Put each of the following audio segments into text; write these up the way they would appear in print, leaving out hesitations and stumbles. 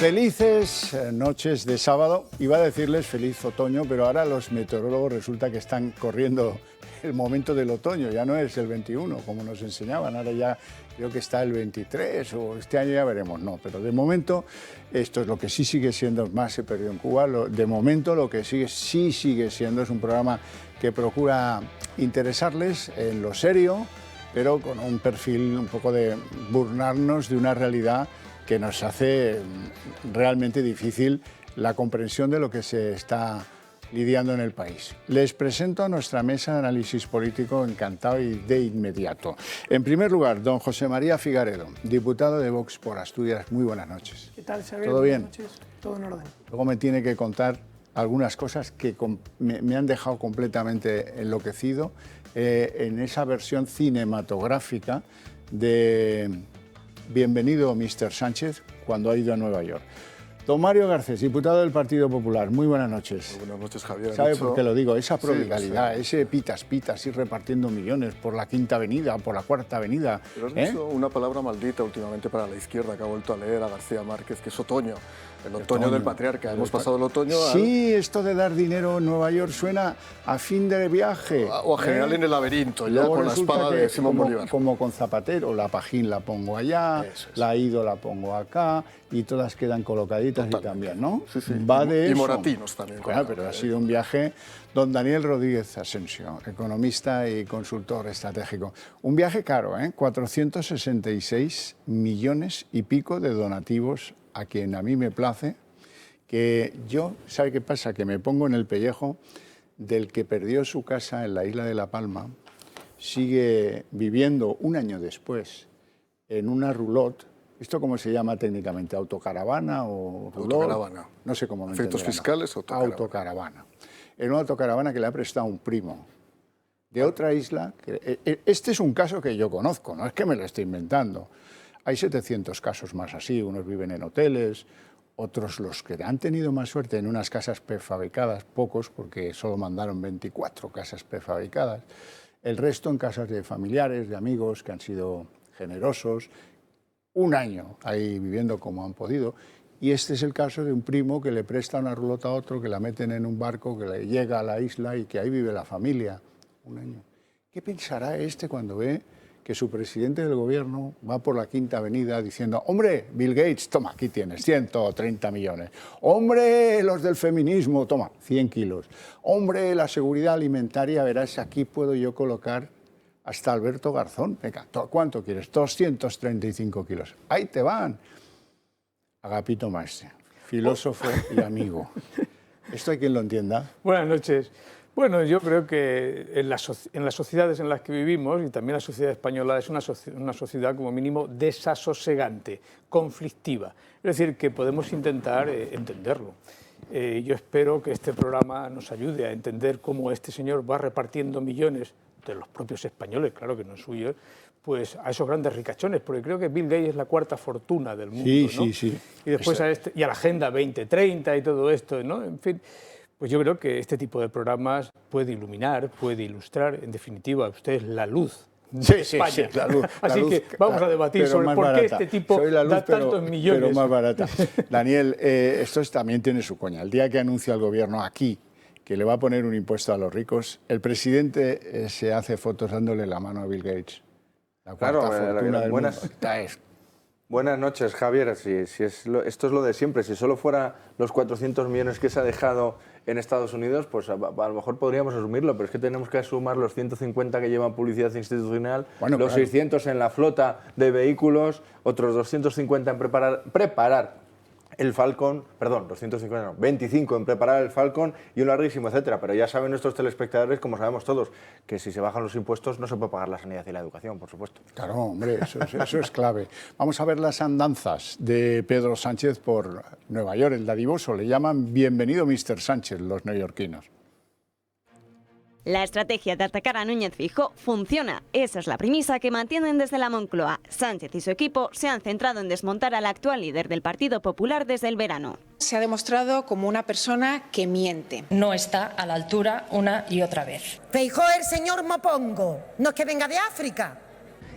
Felices noches de sábado. Iba a decirles feliz otoño, pero ahora los meteorólogos resulta que están corriendo el momento del otoño. Ya no es el 21, como nos enseñaban. Ahora ya creo que está el 23 o este año ya veremos. No, pero de momento esto es lo que sí sigue siendo. Más se perdió en Cuba. De momento lo que sí sigue siendo es un programa que procura interesarles en lo serio, pero con un perfil un poco de burlarnos de una realidad que nos hace realmente difícil la comprensión de lo que se está lidiando en el país. Les presento a nuestra mesa de análisis político, encantado y de inmediato. En primer lugar, don José María Figaredo, diputado de Vox por Asturias. Muy buenas noches. ¿Qué tal, Xavier? ¿Todo bien? Buenas noches. Todo en orden. Luego me tiene que contar algunas cosas que me han dejado completamente enloquecido en esa versión cinematográfica de Bienvenido, Mr. Sánchez, cuando ha ido a Nueva York. Don Mario Garcés, diputado del Partido Popular, muy buenas noches. Muy buenas noches, Javier. ¿Sabe por qué lo digo? Esa prodigalidad, ese pitas, ir repartiendo millones por la Quinta Avenida, por la Cuarta Avenida. Pero has visto una palabra maldita últimamente para la izquierda que ha vuelto a leer a García Márquez, que es otoño. El otoño del patriarca. Hemos pasado el otoño a... Sí, esto de dar dinero en Nueva York suena a fin de viaje. O a General en el laberinto, ya con la espada de Simón Bolívar. Como con Zapatero, la Pajín la pongo allá, la Ido la pongo acá, y todas quedan colocaditas. Totalmente. Y también, ¿no? Sí, sí. Va de y eso. Moratinos también. Claro, pero ha sido un viaje. Don Daniel Rodríguez Asensio, economista y consultor estratégico. Un viaje caro, 466 millones y pico de donativos a quien a mí me place, que yo, ¿sabe qué pasa? Que me pongo en el pellejo del que perdió su casa en la isla de La Palma, sigue viviendo un año después en una roulotte. ¿Esto cómo se llama técnicamente? ¿Autocaravana o roulotte? Autocaravana. No sé cómo me Efectos entenderán. fiscales, autocaravana. Autocaravana. En una autocaravana que le ha prestado un primo de otra isla. Este es un caso que yo conozco, no es que me lo esté inventando. Hay 700 casos más así, unos viven en hoteles, otros los que han tenido más suerte en unas casas prefabricadas, pocos, porque solo mandaron 24 casas prefabricadas, el resto en casas de familiares, de amigos que han sido generosos, un año ahí viviendo como han podido. Y este es el caso de un primo que le presta una rulota a otro, que la meten en un barco, que le llega a la isla y que ahí vive la familia. Un año. ¿Qué pensará este cuando ve que su presidente del gobierno va por la Quinta Avenida diciendo: hombre, Bill Gates, toma, aquí tienes 130 millones. Hombre, los del feminismo, toma, 100 kilos. Hombre, la seguridad alimentaria, verás, aquí puedo yo colocar hasta Alberto Garzón. Venga, ¿cuánto quieres? 235 kilos. Ahí te van. Agapito Maestre, filósofo y amigo. ¿Esto hay quien lo entienda? Buenas noches. Bueno, yo creo que en las sociedades en las que vivimos, y también la sociedad española, es una sociedad como mínimo desasosegante, conflictiva. Es decir, que podemos intentar entenderlo. Yo espero que este programa nos ayude a entender cómo este señor va repartiendo millones de los propios españoles, claro que no suyos, pues a esos grandes ricachones, porque creo que Bill Gates es la cuarta fortuna del mundo, sí, ¿no? Sí, sí. Y después y a la Agenda 2030 y todo esto, ¿no? En fin, pues yo creo que este tipo de programas puede iluminar, puede ilustrar, en definitiva, usted es la luz de España. Sí, la luz. Así la luz, que vamos a debatir sobre por qué este tipo da tantos millones. Pero más barata. Daniel, esto también tiene su coña. El día que anuncia el gobierno aquí que le va a poner un impuesto a los ricos, el presidente se hace fotos dándole la mano a Bill Gates. La cuarta fortuna del mundo. Buenas noches, Javier. Esto es lo de siempre. Si solo fuera los 400 millones que se ha dejado en Estados Unidos, pues a lo mejor podríamos asumirlo, pero es que tenemos que sumar los 150 que llevan publicidad institucional, los 600 en la flota de vehículos, otros 250 en preparar el Falcon, perdón, 250 no, 25 en preparar el Falcon y un larguísimo etcétera. Pero ya saben nuestros telespectadores, como sabemos todos, que si se bajan los impuestos no se puede pagar la sanidad y la educación, por supuesto. Claro, hombre, eso es clave. Vamos a ver las andanzas de Pedro Sánchez por Nueva York, el dadivoso. Le llaman Bienvenido, Mr. Sánchez, los neoyorquinos. La estrategia de atacar a Núñez Feijóo funciona. Esa es la premisa que mantienen desde la Moncloa. Sánchez y su equipo se han centrado en desmontar al actual líder del Partido Popular desde el verano. Se ha demostrado como una persona que miente. No está a la altura una y otra vez. Feijóo es el señor Mopongo, no es que venga de África.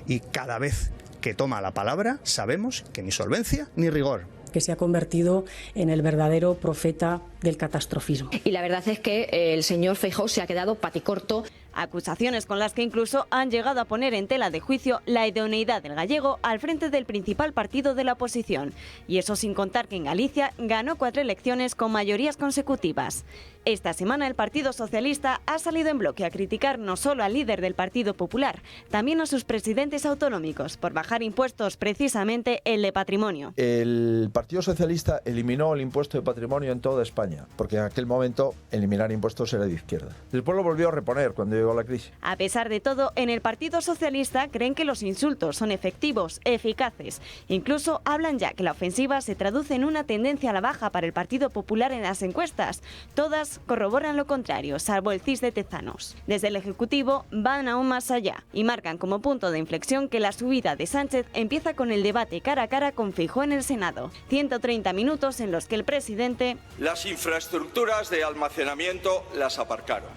Y cada vez que toma la palabra sabemos que ni solvencia ni rigor. que se ha convertido en el verdadero profeta del catastrofismo. Y la verdad es que el señor Feijóo se ha quedado paticorto. Acusaciones con las que incluso han llegado a poner en tela de juicio la idoneidad del gallego al frente del principal partido de la oposición. Y eso sin contar que en Galicia ganó 4 elecciones con mayorías consecutivas. Esta semana el Partido Socialista ha salido en bloque a criticar no solo al líder del Partido Popular, también a sus presidentes autonómicos por bajar impuestos, precisamente el de patrimonio. El Partido Socialista eliminó el impuesto de patrimonio en toda España, porque en aquel momento eliminar impuestos era de izquierda. Después lo volvió a reponer cuando llegó la crisis. A pesar de todo, en el Partido Socialista creen que los insultos son efectivos, eficaces. Incluso hablan ya que la ofensiva se traduce en una tendencia a la baja para el Partido Popular en las encuestas. Todas corroboran lo contrario, salvo el CIS de Tezanos. Desde el Ejecutivo van aún más allá y marcan como punto de inflexión que la subida de Sánchez empieza con el debate cara a cara con Feijóo en el Senado. 130 minutos en los que el presidente... Las infraestructuras de almacenamiento las aparcaron.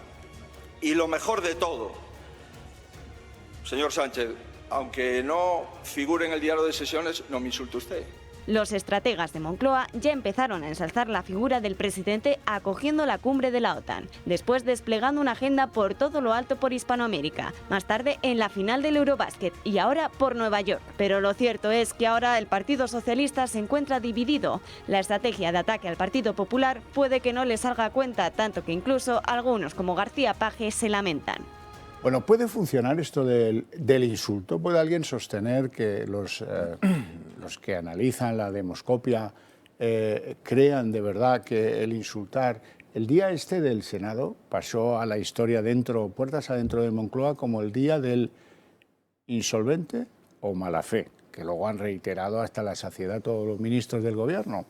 Y lo mejor de todo, señor Sánchez, aunque no figure en el diario de sesiones, no me insulte usted. Los estrategas de Moncloa ya empezaron a ensalzar la figura del presidente acogiendo la cumbre de la OTAN, después desplegando una agenda por todo lo alto por Hispanoamérica, más tarde en la final del Eurobásquet y ahora por Nueva York. Pero lo cierto es que ahora el Partido Socialista se encuentra dividido. La estrategia de ataque al Partido Popular puede que no le salga a cuenta, tanto que incluso algunos como García Paje se lamentan. Bueno, ¿puede funcionar esto del insulto? ¿Puede alguien sostener que los que analizan la demoscopia crean de verdad que el insultar... El día este del Senado pasó a la historia puertas adentro de Moncloa como el día del insolvente o mala fe, que luego han reiterado hasta la saciedad todos los ministros del Gobierno.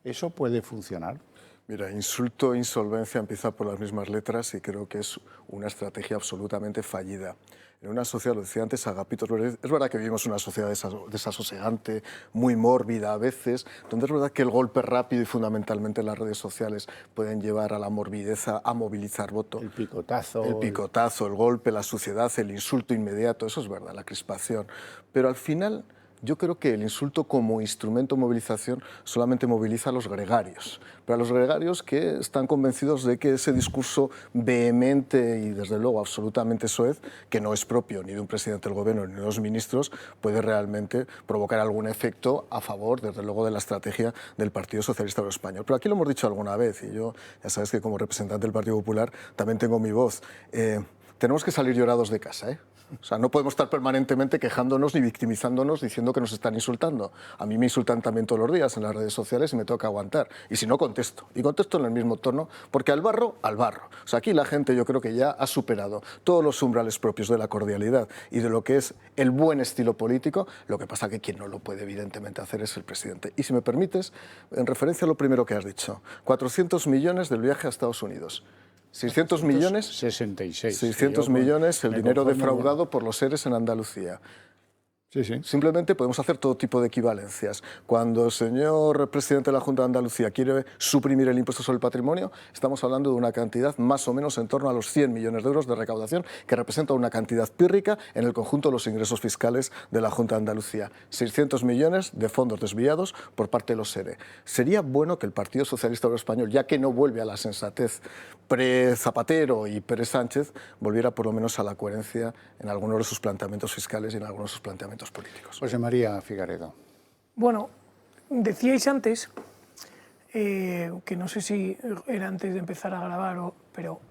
¿Eso puede funcionar? Mira, insulto e insolvencia empieza por las mismas letras y creo que es una estrategia absolutamente fallida. En una sociedad, lo decía antes Agapito, es verdad que vivimos una sociedad desasosegante, muy mórbida a veces, donde es verdad que el golpe rápido y fundamentalmente las redes sociales pueden llevar a la morbidez, a movilizar voto. El picotazo. El picotazo, el golpe, la suciedad, el insulto inmediato, eso es verdad, la crispación. Pero al final... Yo creo que el insulto como instrumento de movilización solamente moviliza a los gregarios, pero a los gregarios que están convencidos de que ese discurso vehemente y desde luego absolutamente soez, que no es propio ni de un presidente del gobierno ni de los ministros, puede realmente provocar algún efecto a favor, desde luego, de la estrategia del Partido Socialista Obrero Español. Pero aquí lo hemos dicho alguna vez y yo, ya sabes que como representante del Partido Popular también tengo mi voz. Tenemos que salir llorados de casa, ¿eh? O sea, no podemos estar permanentemente quejándonos ni victimizándonos diciendo que nos están insultando. A mí me insultan también todos los días en las redes sociales y me toca aguantar. Y si no, contesto. Y contesto en el mismo tono, porque al barro, al barro. O sea, aquí la gente yo creo que ya ha superado todos los umbrales propios de la cordialidad y de lo que es el buen estilo político. Lo que pasa que quien no lo puede evidentemente hacer es el presidente. Y si me permites, en referencia a lo primero que has dicho, 400 millones del viaje a Estados Unidos. 600 millones, 66. 600 millones el dinero defraudado por los ERES en Andalucía. Sí, sí. Simplemente podemos hacer todo tipo de equivalencias. Cuando el señor presidente de la Junta de Andalucía quiere suprimir el impuesto sobre el patrimonio, estamos hablando de una cantidad más o menos en torno a los 100 millones de euros de recaudación, que representa una cantidad pírrica en el conjunto de los ingresos fiscales de la Junta de Andalucía. 600 millones de fondos desviados por parte de los ERE. Sería bueno que el Partido Socialista Obrero Español, ya que no vuelve a la sensatez pre-Zapatero y pre-Sánchez, volviera por lo menos a la coherencia en algunos de sus planteamientos fiscales y en algunos de sus planteamientos políticos. José María Figaredo. Bueno, decíais antes, que no sé si era antes de empezar a grabar, pero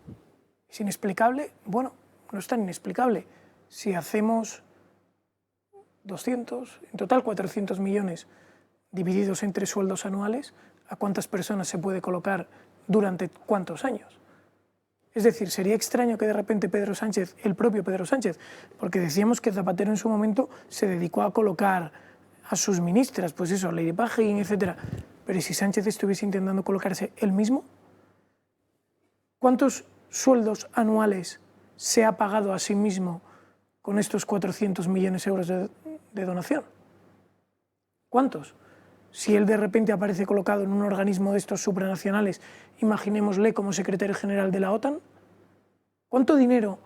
es inexplicable. Bueno, no es tan inexplicable. Si hacemos 200, en total 400 millones divididos en 3 sueldos anuales, ¿a cuántas personas se puede colocar durante cuántos años? Es decir, sería extraño que de repente Pedro Sánchez, el propio Pedro Sánchez, porque decíamos que Zapatero en su momento se dedicó a colocar a sus ministras, pues eso, Lady Pajín, etc. Pero si Sánchez estuviese intentando colocarse él mismo, ¿cuántos sueldos anuales se ha pagado a sí mismo con estos 400 millones de euros de donación? ¿Cuántos? Si él de repente aparece colocado en un organismo de estos supranacionales, imaginémosle como secretario general de la OTAN, ¿cuánto dinero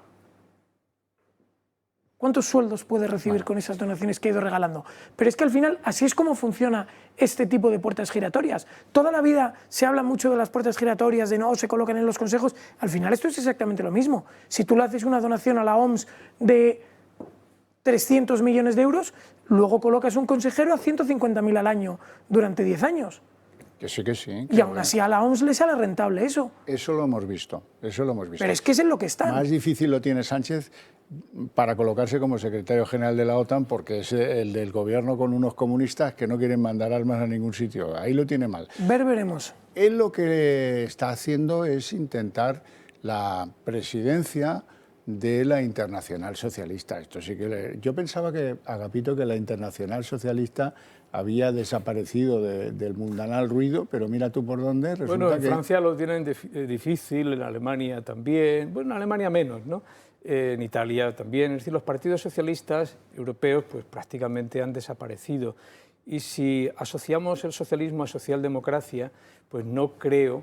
¿Cuántos sueldos puede recibir con esas donaciones que ha ido regalando? Pero es que al final así es como funciona este tipo de puertas giratorias. Toda la vida se habla mucho de las puertas giratorias, de no se colocan en los consejos. Al final esto es exactamente lo mismo. Si tú le haces una donación a la OMS de 300 millones de euros, luego colocas un consejero a 150.000 al año durante 10 años. Que sí, que sí. Y aún así a la OMS le sale rentable eso. Eso lo hemos visto, eso lo hemos visto. Pero es que es en lo que está. Más difícil lo tiene Sánchez para colocarse como secretario general de la OTAN, porque es el del gobierno con unos comunistas que no quieren mandar armas a ningún sitio. Ahí lo tiene mal. Veremos. Él lo que está haciendo es intentar la presidencia de la Internacional Socialista. Esto sí que yo pensaba que, Agapito, que la Internacional Socialista había desaparecido del mundanal ruido, pero mira tú por dónde. Resulta bueno, en que Francia lo tienen difícil, en Alemania también, bueno, en Alemania menos, ¿no? En Italia también. Es decir, los partidos socialistas europeos pues prácticamente han desaparecido. Y si asociamos el socialismo a socialdemocracia, pues no creo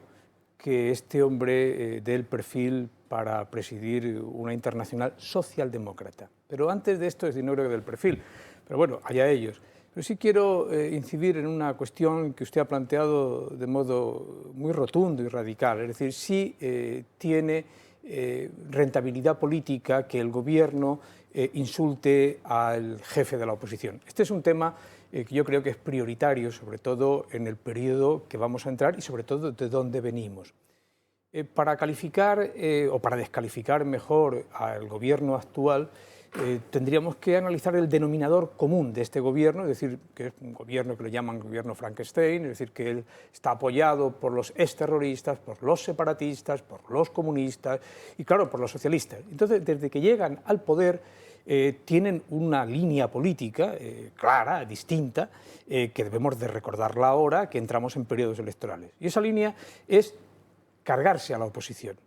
que este hombre dé el perfil para presidir una internacional socialdemócrata. Pero antes de esto, es decir, no creo que del perfil, pero bueno, allá ellos. Pero sí quiero incidir en una cuestión que usted ha planteado de modo muy rotundo y radical, es decir, sí tiene rentabilidad política que el gobierno insulte al jefe de la oposición. Este es un tema que yo creo que es prioritario, sobre todo en el periodo que vamos a entrar y sobre todo de dónde venimos. Para calificar o para descalificar mejor al gobierno actual, tendríamos que analizar el denominador común de este gobierno, es decir, que es un gobierno que lo llaman gobierno Frankenstein, es decir, que él está apoyado por los exterroristas, por los separatistas, por los comunistas y, claro, por los socialistas. Entonces, desde que llegan al poder, tienen una línea política clara, distinta, que debemos de recordarla ahora que entramos en periodos electorales. Y esa línea es cargarse a la oposición.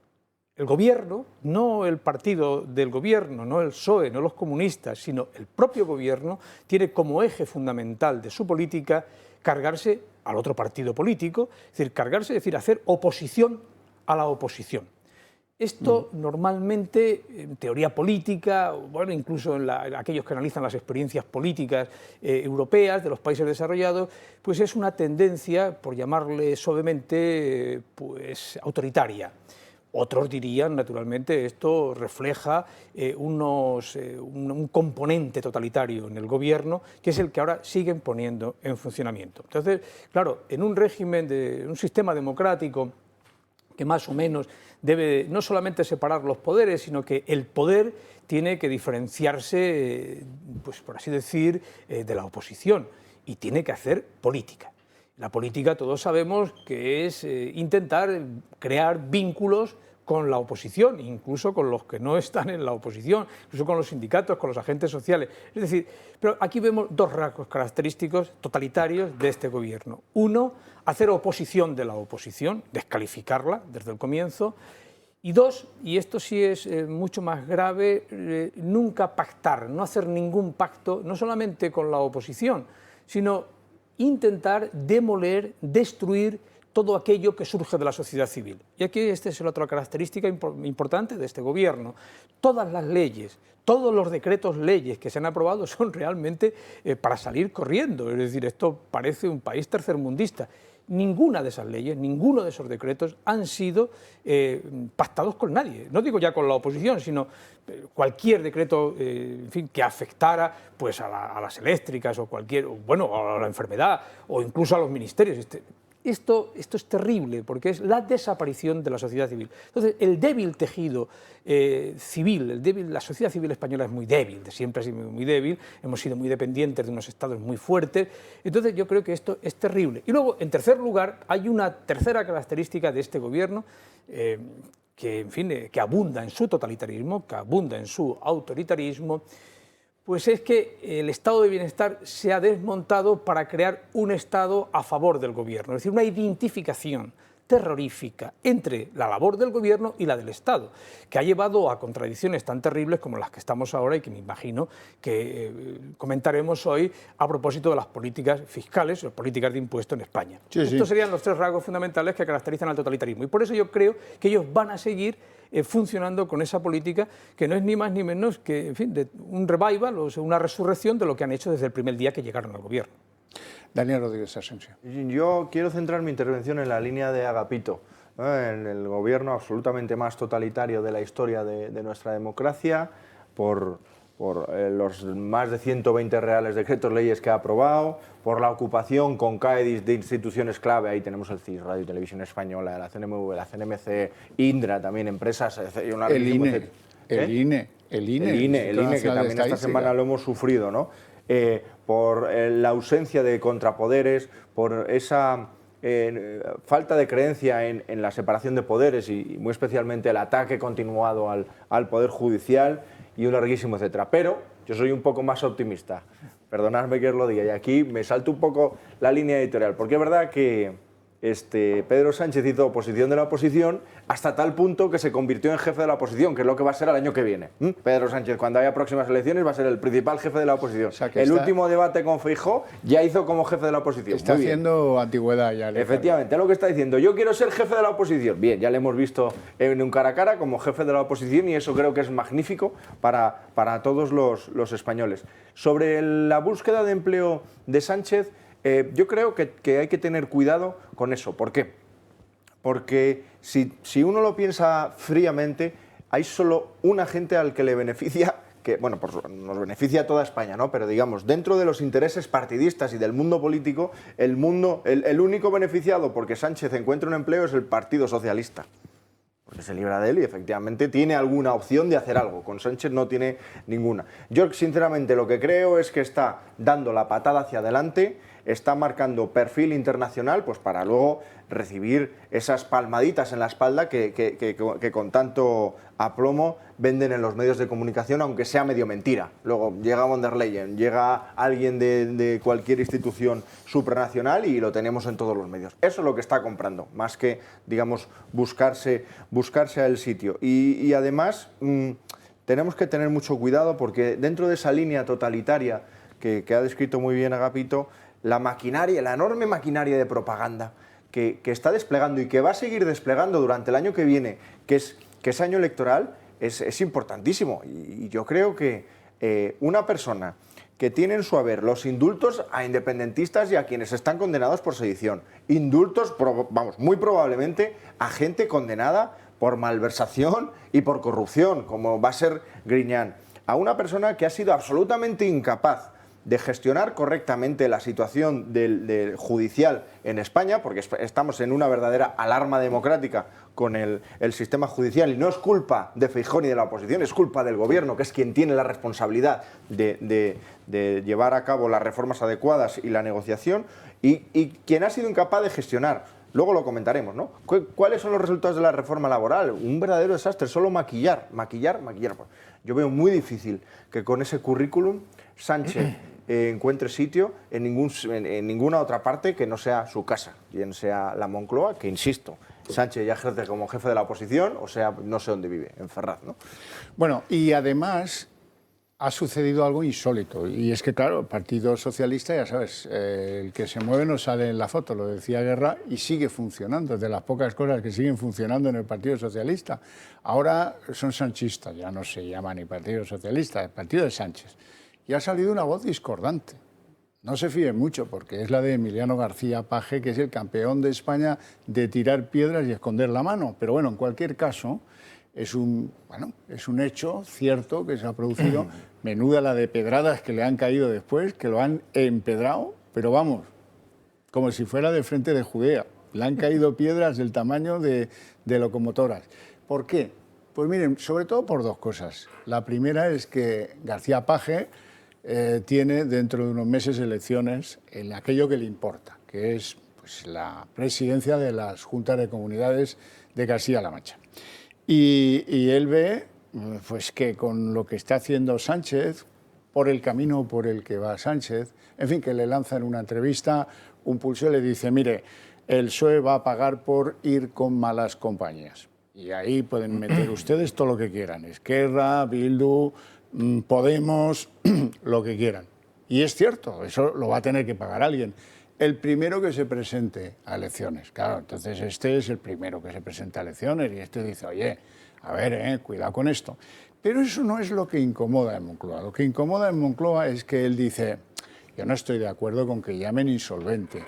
El gobierno, no el partido del gobierno, no el PSOE, no los comunistas, sino el propio gobierno, tiene como eje fundamental de su política cargarse al otro partido político, es decir, cargarse, es decir, hacer oposición a la oposición. Esto normalmente, en teoría política, bueno, incluso en aquellos que analizan las experiencias políticas europeas de los países desarrollados, pues es una tendencia, por llamarle suavemente, pues autoritaria. Otros dirían, naturalmente, esto refleja un componente totalitario en el gobierno, que es el que ahora siguen poniendo en funcionamiento. Entonces, claro, en un régimen, un sistema democrático que más o menos debe no solamente separar los poderes, sino que el poder tiene que diferenciarse, pues por así decir, de la oposición y tiene que hacer política. La política, todos sabemos que es intentar crear vínculos con la oposición, incluso con los que no están en la oposición, incluso con los sindicatos, con los agentes sociales. Es decir, pero aquí vemos dos rasgos característicos totalitarios de este gobierno. Uno, hacer oposición de la oposición, descalificarla desde el comienzo. Y dos, y esto sí es mucho más grave, nunca pactar, no hacer ningún pacto, no solamente con la oposición, sino intentar demoler, destruir todo aquello que surge de la sociedad civil. Y aquí esta es la otra característica importante de este gobierno. Todas las leyes, todos los decretos leyes que se han aprobado son realmente para salir corriendo. Es decir, esto parece un país tercermundista. Ninguna de esas leyes, ninguno de esos decretos han sido pactados con nadie. No digo ya con la oposición, sino cualquier decreto en fin, que afectara pues, a las eléctricas o bueno, a la enfermedad o incluso a los ministerios. Esto es terrible porque es la desaparición de la sociedad civil. Entonces, el débil tejido civil, la sociedad civil española es muy débil, siempre ha sido muy débil, hemos sido muy dependientes de unos estados muy fuertes, entonces yo creo que esto es terrible. Y luego, en tercer lugar, hay una tercera característica de este gobierno que, en fin, que abunda en su totalitarismo, que abunda en su autoritarismo, pues es que el estado de bienestar se ha desmontado para crear un estado a favor del gobierno, es decir, una identificación terrorífica entre la labor del Gobierno y la del Estado, que ha llevado a contradicciones tan terribles como las que estamos ahora y que me imagino que comentaremos hoy a propósito de las políticas fiscales o políticas de impuesto en España. Estos serían los 3 rasgos fundamentales que caracterizan al totalitarismo y por eso yo creo que ellos van a seguir funcionando con esa política que no es ni más ni menos que, en fin, de un revival o una resurrección de lo que han hecho desde el primer día que llegaron al Gobierno. Daniel Rodríguez Asensio. Yo quiero centrar mi intervención en la línea de Agapito, en el gobierno absolutamente más totalitario de la historia de nuestra democracia, por los más de 120 reales decretos leyes que ha aprobado, por la ocupación con CAEDIS de instituciones clave, ahí tenemos el CIS, Radio y Televisión Española, la CNMV, la CNMC, Indra también, empresas... El INE, que también esta semana lo hemos sufrido, ¿no? Por la ausencia de contrapoderes, por esa falta de creencia en la separación de poderes y muy especialmente el ataque continuado al Poder Judicial y un larguísimo etcétera. Pero yo soy un poco más optimista, perdonadme que os lo diga, y aquí me salto un poco la línea editorial, porque es verdad que Pedro Sánchez hizo oposición de la oposición hasta tal punto que se convirtió en jefe de la oposición, que es lo que va a ser el año que viene. Pedro Sánchez, cuando haya próximas elecciones, va a ser el principal jefe de la oposición. O sea, el último debate con Feijóo ya hizo como jefe de la oposición. Está haciendo antigüedad ya. Efectivamente, es lo que está diciendo. Yo quiero ser jefe de la oposición. Bien, ya le hemos visto en un cara a cara como jefe de la oposición y eso creo que es magnífico para todos los españoles. Sobre la búsqueda de empleo de Sánchez, yo creo que hay que tener cuidado con eso. ¿Por qué? Porque si uno lo piensa fríamente, hay solo un agente al que le beneficia, que bueno, pues nos beneficia a toda España, ¿no? Pero digamos, dentro de los intereses partidistas y del mundo político, el único beneficiado porque Sánchez encuentre un empleo es el Partido Socialista. Porque se libra de él y efectivamente tiene alguna opción de hacer algo. Con Sánchez no tiene ninguna. Yo sinceramente lo que creo es que está dando la patada hacia adelante, está marcando perfil internacional pues para luego recibir esas palmaditas en la espalda que con tanto aplomo venden en los medios de comunicación, aunque sea medio mentira. Luego llega von der Leyen, llega alguien de cualquier institución supranacional y lo tenemos en todos los medios. Eso es lo que está comprando, más que, digamos, buscarse a el sitio. Y además tenemos que tener mucho cuidado porque dentro de esa línea totalitaria que ha descrito muy bien Agapito, la maquinaria, la enorme maquinaria de propaganda que está desplegando y que va a seguir desplegando durante el año que viene, que es año electoral, es importantísimo. Y yo creo que una persona que tiene en su haber los indultos a independentistas y a quienes están condenados por sedición, indultos, muy probablemente a gente condenada por malversación y por corrupción, como va a ser Griñán, a una persona que ha sido absolutamente incapaz de gestionar correctamente la situación del judicial en España, porque estamos en una verdadera alarma democrática con el sistema judicial, y no es culpa de Feijóo ni de la oposición, es culpa del gobierno, que es quien tiene la responsabilidad de llevar a cabo las reformas adecuadas y la negociación, y quien ha sido incapaz de gestionar. Luego lo comentaremos, ¿no? ¿Cuáles son los resultados de la reforma laboral? Un verdadero desastre, solo maquillar. Yo veo muy difícil que con ese currículum Sánchez encuentre sitio en ninguna otra parte que no sea su casa, bien sea la Moncloa, que insisto, Sánchez ya ejerce como jefe de la oposición, o sea, no sé dónde vive, en Ferraz, ¿no? Bueno, y además ha sucedido algo insólito, y es que, claro, el Partido Socialista, ya sabes, el que se mueve no sale en la foto, lo decía Guerra, y sigue funcionando, es de las pocas cosas que siguen funcionando en el Partido Socialista. Ahora son sanchistas, ya no se llama ni Partido Socialista, el Partido de Sánchez. Y ha salido una voz discordante. No se fíen mucho, porque es la de Emiliano García Paje, que es el campeón de España de tirar piedras y esconder la mano. Pero bueno, en cualquier caso, es un hecho cierto que se ha producido. Menuda la de pedradas que le han caído después, que lo han empedrado, pero vamos, como si fuera de frente de Judea. Le han caído piedras del tamaño de locomotoras. ¿Por qué? Pues miren, sobre todo por dos cosas. La primera es que García Paje tiene dentro de unos meses elecciones en aquello que le importa, que es pues, la presidencia de las juntas de comunidades de Castilla-La Mancha. Y él ve pues, que con lo que está haciendo Sánchez, por el camino por el que va Sánchez, en fin, que le lanza en una entrevista un pulso y le dice, mire, el PSOE va a pagar por ir con malas compañías. Y ahí pueden meter ustedes todo lo que quieran, Esquerra, Bildu, Podemos, lo que quieran. Y es cierto, eso lo va a tener que pagar alguien. El primero que se presente a elecciones. Claro, entonces este es el primero que se presenta a elecciones y este dice, oye, a ver, cuidado con esto. Pero eso no es lo que incomoda en Moncloa. Lo que incomoda en Moncloa es que él dice, yo no estoy de acuerdo con que llamen insolvente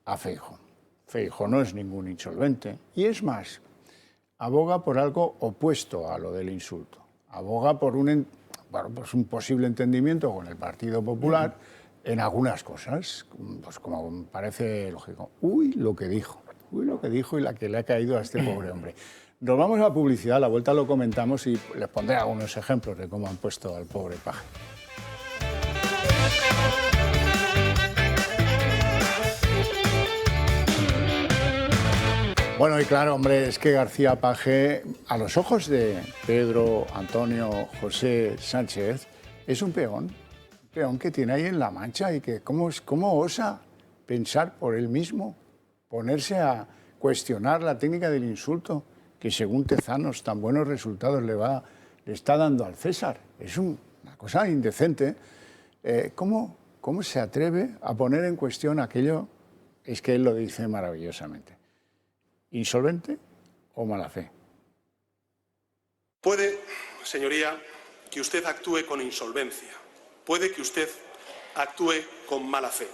a Feijóo. Feijóo no es ningún insolvente. Y es más, aboga por algo opuesto a lo del insulto. Aboga por un posible entendimiento con el Partido Popular en algunas cosas, pues como me parece lógico. Uy, lo que dijo y la que le ha caído a este pobre hombre. Nos vamos a publicidad, a la vuelta lo comentamos y les pondré algunos ejemplos de cómo han puesto al pobre Paje. Bueno, y claro, hombre, es que García Paje, a los ojos de Pedro, Antonio, José Sánchez, es un peón que tiene ahí en la mancha y que cómo osa pensar por él mismo, ponerse a cuestionar la técnica del insulto, que según Tezanos tan buenos resultados le está dando al César. Es una cosa indecente. ¿Cómo se atreve a poner en cuestión aquello? Es que él lo dice maravillosamente. ¿Insolvente o mala fe? Puede, señoría, que usted actúe con insolvencia. Puede que usted actúe con mala fe.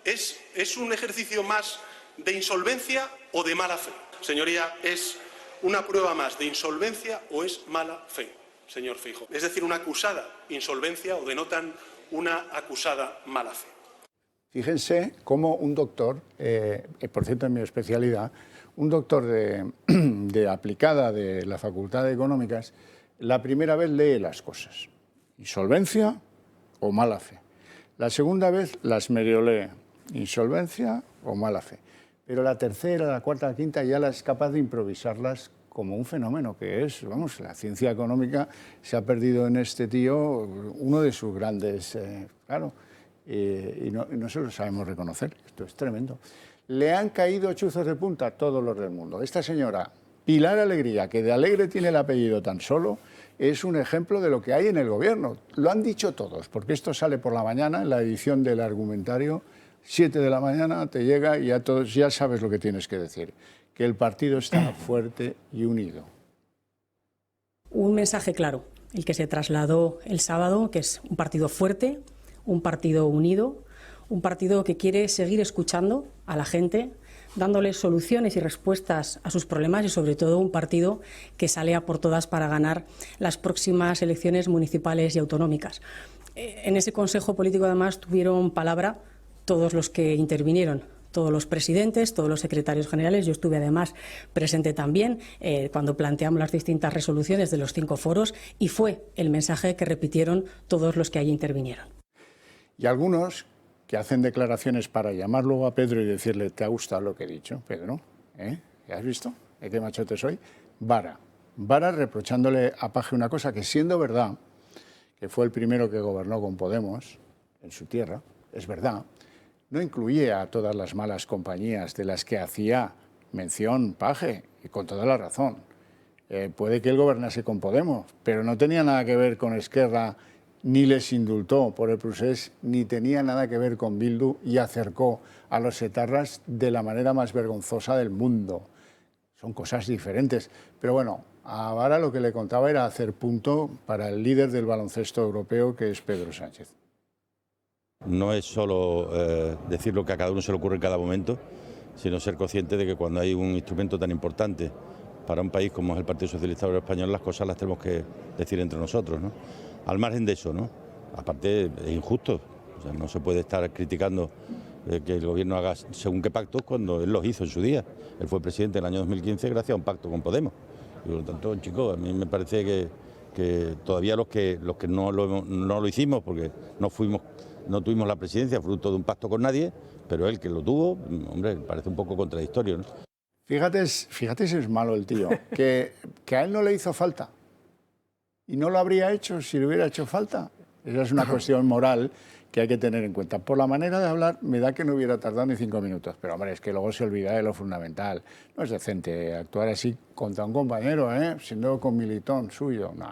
¿Es un ejercicio más de insolvencia o de mala fe? Señoría, ¿es una prueba más de insolvencia o es mala fe, señor Feijóo? Es decir, una acusada insolvencia o denotan una acusada mala fe. Fíjense cómo un doctor, por cierto en mi especialidad, un doctor de aplicada de la Facultad de Económicas, la primera vez lee las cosas. Insolvencia o mala fe. La segunda vez las medio lee. Insolvencia o mala fe. Pero la tercera, la cuarta, la quinta ya es capaz de improvisarlas como un fenómeno que es, vamos, la ciencia económica se ha perdido en este tío uno de sus grandes, y no se lo sabemos reconocer. Esto es tremendo. Le han caído chuzos de punta a todos los del mundo. Esta señora, Pilar Alegría, que de Alegre tiene el apellido tan solo, es un ejemplo de lo que hay en el gobierno. Lo han dicho todos, porque esto sale por la mañana en la edición del Argumentario, 7 de la mañana te llega y ya sabes lo que tienes que decir, que el partido está fuerte y unido. Un mensaje claro, el que se trasladó el sábado, que es un partido fuerte, un partido unido, un partido que quiere seguir escuchando a la gente, dándoles soluciones y respuestas a sus problemas y sobre todo un partido que sale a por todas para ganar las próximas elecciones municipales y autonómicas. En ese Consejo Político además tuvieron palabra todos los que intervinieron, todos los presidentes, todos los secretarios generales. Yo estuve además presente también cuando planteamos las distintas resoluciones de los 5 foros y fue el mensaje que repitieron todos los que allí intervinieron. Y algunos que hacen declaraciones para llamar luego a Pedro y decirle, ¿te ha gustado lo que he dicho, Pedro? ¿Ya has visto? ¿Qué machote soy? Vara reprochándole a Paje una cosa que, siendo verdad, que fue el primero que gobernó con Podemos en su tierra, es verdad, no incluye a todas las malas compañías de las que hacía mención Paje, y con toda la razón. Puede que él gobernase con Podemos, pero no tenía nada que ver con Esquerra, ni les indultó por el procés, ni tenía nada que ver con Bildu y acercó a los etarras de la manera más vergonzosa del mundo. Son cosas diferentes. Pero bueno, a Vara lo que le contaba era hacer punto para el líder del baloncesto europeo, que es Pedro Sánchez. No es solo decir lo que a cada uno se le ocurre en cada momento, sino ser consciente de que cuando hay un instrumento tan importante para un país como es el Partido Socialista Obrero Español, las cosas las tenemos que decir entre nosotros, ¿no? Al margen de eso, ¿no? Aparte es injusto, o sea, no se puede estar criticando que el gobierno haga según qué pactos cuando él los hizo en su día. Él fue presidente en el año 2015 gracias a un pacto con Podemos. Y por lo tanto, chicos, a mí me parece que todavía los que no lo hicimos porque no tuvimos la presidencia fruto de un pacto con nadie, pero él que lo tuvo, hombre, parece un poco contradictorio, ¿no? Fíjate si es malo el tío, que a él no le hizo falta. Y no lo habría hecho si le hubiera hecho falta. Esa es una cuestión moral que hay que tener en cuenta. Por la manera de hablar, me da que no hubiera tardado ni 5 minutos, pero hombre, es que luego se olvida de lo fundamental. No es decente actuar así contra un compañero, siendo comilitón suyo. No,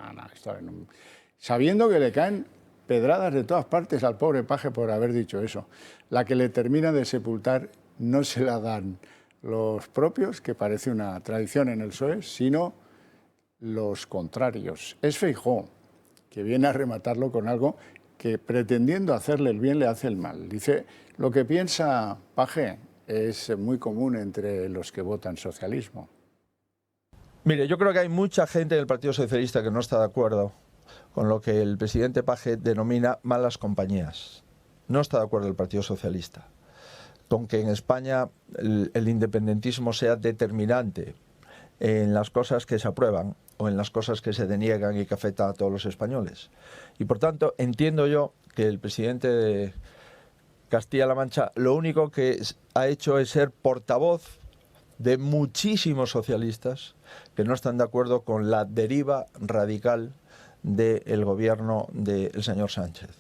sabiendo que le caen pedradas de todas partes al pobre paje por haber dicho eso. La que le termina de sepultar no se la dan los propios, que parece una tradición en el PSOE, sino los contrarios. Es Feijóo, que viene a rematarlo con algo que, pretendiendo hacerle el bien, le hace el mal. Dice, lo que piensa Paje es muy común entre los que votan socialismo. Mire, yo creo que hay mucha gente en el Partido Socialista que no está de acuerdo con lo que el presidente Paje denomina malas compañías. No está de acuerdo el Partido Socialista con que en España el independentismo sea determinante en las cosas que se aprueban o en las cosas que se deniegan y que afectan a todos los españoles. Y por tanto, entiendo yo que el presidente de Castilla-La Mancha lo único que ha hecho es ser portavoz de muchísimos socialistas que no están de acuerdo con la deriva radical del gobierno del señor Sánchez.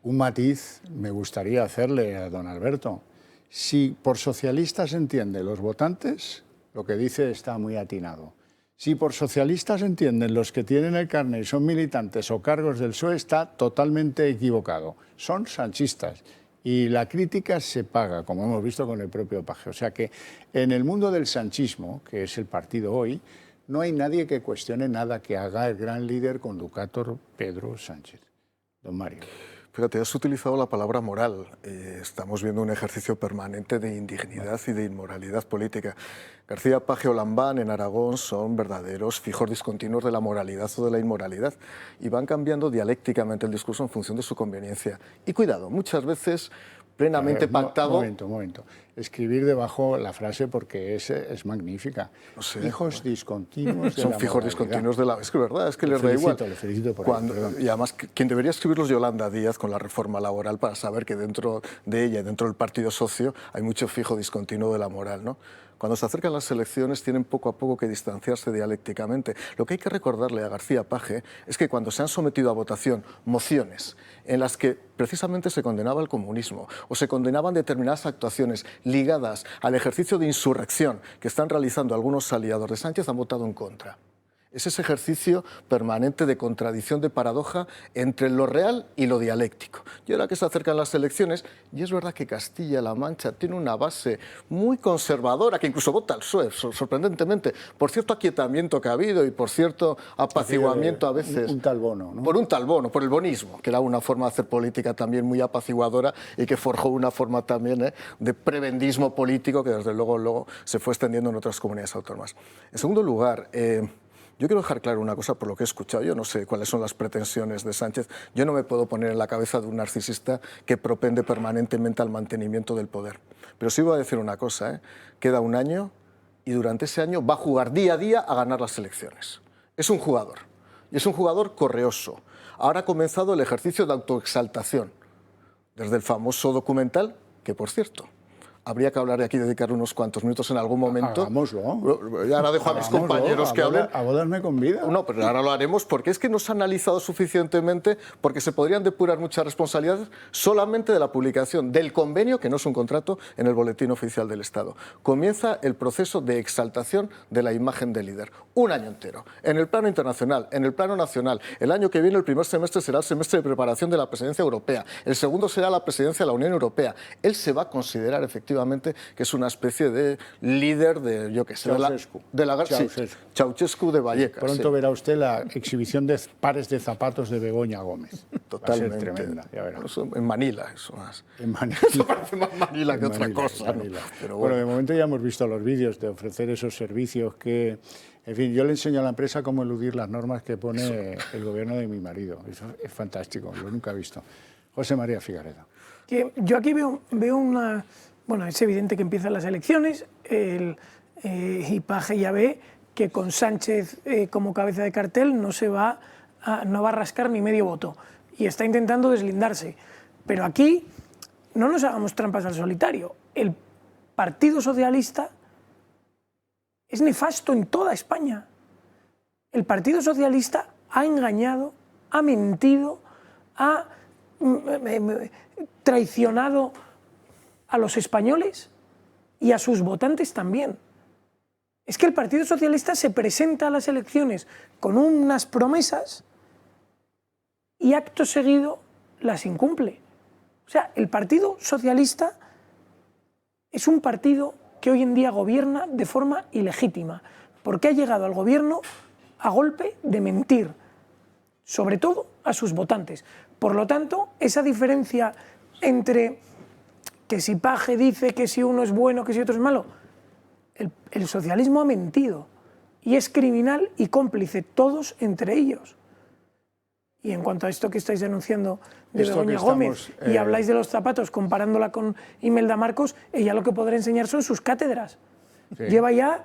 Un matiz me gustaría hacerle a don Alberto. Si por socialistas entiende los votantes, lo que dice está muy atinado. Si por socialistas entienden los que tienen el carné y son militantes o cargos del PSOE, está totalmente equivocado. Son sanchistas. Y la crítica se paga, como hemos visto con el propio Paje. O sea que en el mundo del sanchismo, que es el partido hoy, no hay nadie que cuestione nada que haga el gran líder conductor Pedro Sánchez. Don Mario. Fíjate, has utilizado la palabra moral. Estamos viendo un ejercicio permanente de indignidad y de inmoralidad política. García Paje o Lambán en Aragón son verdaderos fijos discontinuos de la moralidad o de la inmoralidad y van cambiando dialécticamente el discurso en función de su conveniencia. Y cuidado, muchas veces plenamente pactado... Un momento. Escribir debajo la frase porque es magnífica. No sé, fijos discontinuos de son la fijos moralidad. discontinuos de la... Es que es verdad, es que les da igual. Le felicito por ello, y además, quien debería escribirlos es Yolanda Díaz con la reforma laboral para saber que dentro de ella, dentro del partido socio, hay mucho fijo discontinuo de la moral, ¿no? Cuando se acercan las elecciones tienen poco a poco que distanciarse dialécticamente. Lo que hay que recordarle a García Paje es que cuando se han sometido a votación mociones en las que precisamente se condenaba el comunismo o se condenaban determinadas actuaciones ligadas al ejercicio de insurrección que están realizando algunos aliados de Sánchez, han votado en contra. Es ese ejercicio permanente de contradicción, de paradoja entre lo real y lo dialéctico. Y ahora que se acercan las elecciones, y es verdad que Castilla-La Mancha tiene una base muy conservadora, que incluso vota al PSOE, sorprendentemente, por cierto aquietamiento que ha habido y por cierto apaciguamiento a veces. Un tal bono, ¿no? Por un tal bono, por el bonismo, que era una forma de hacer política también muy apaciguadora y que forjó una forma también de prebendismo político que desde luego se fue extendiendo en otras comunidades autónomas. En segundo lugar, yo quiero dejar claro una cosa por lo que he escuchado. Yo no sé cuáles son las pretensiones de Sánchez. Yo no me puedo poner en la cabeza de un narcisista que propende permanentemente al mantenimiento del poder. Pero sí voy a decir una cosa, queda un año y durante ese año va a jugar día a día a ganar las elecciones. Es un jugador y es un jugador correoso. Ahora ha comenzado el ejercicio de autoexaltación, desde el famoso documental, que por cierto, habría que hablar de aquí, dedicar unos cuantos minutos en algún momento. Hagámoslo. Y ahora dejo a mis compañeros que hablen. A bodas me convida. No, pero ahora lo haremos porque es que no se ha analizado suficientemente, porque se podrían depurar muchas responsabilidades solamente de la publicación del convenio, que no es un contrato, en el Boletín Oficial del Estado. Comienza el proceso de exaltación de la imagen del líder. Un año entero. En el plano internacional, en el plano nacional. El año que viene, el primer semestre, será el semestre de preparación de la presidencia europea. El segundo será la presidencia de la Unión Europea. Él se va a considerar efectivamente que es una especie de líder de, yo qué sé, Ceausescu de Vallecas. Pronto verá usted la exhibición de pares de zapatos de Begoña Gómez. Totalmente. Va a ser tremenda, ya verá. En Manila, eso más. En Manila. Eso parece más Manila que otra cosa. ¿no? Pero bueno, de momento ya hemos visto los vídeos de ofrecer esos servicios que... En fin, yo le enseño a la empresa cómo eludir las normas que pone el gobierno de mi marido. Eso es fantástico, lo nunca he visto. José María Figaredo. Yo aquí veo una... Bueno, es evidente que empiezan las elecciones, y Paje ya ve que con Sánchez como cabeza de cartel no va a rascar ni medio voto y está intentando deslindarse. Pero aquí no nos hagamos trampas al solitario. El Partido Socialista es nefasto en toda España. El Partido Socialista ha engañado, ha mentido, ha traicionado a los españoles y a sus votantes también. Es que el Partido Socialista se presenta a las elecciones con unas promesas y acto seguido las incumple. O sea, el Partido Socialista es un partido que hoy en día gobierna de forma ilegítima, porque ha llegado al gobierno a golpe de mentir, sobre todo a sus votantes. Por lo tanto, esa diferencia entre que si Paje dice que si uno es bueno, que si otro es malo, el socialismo ha mentido y es criminal y cómplice, todos entre ellos. Y en cuanto a esto que estáis denunciando de Begoña Gómez y habláis de los zapatos comparándola con Imelda Marcos, ella lo que podrá enseñar son sus cátedras. Sí. Lleva ya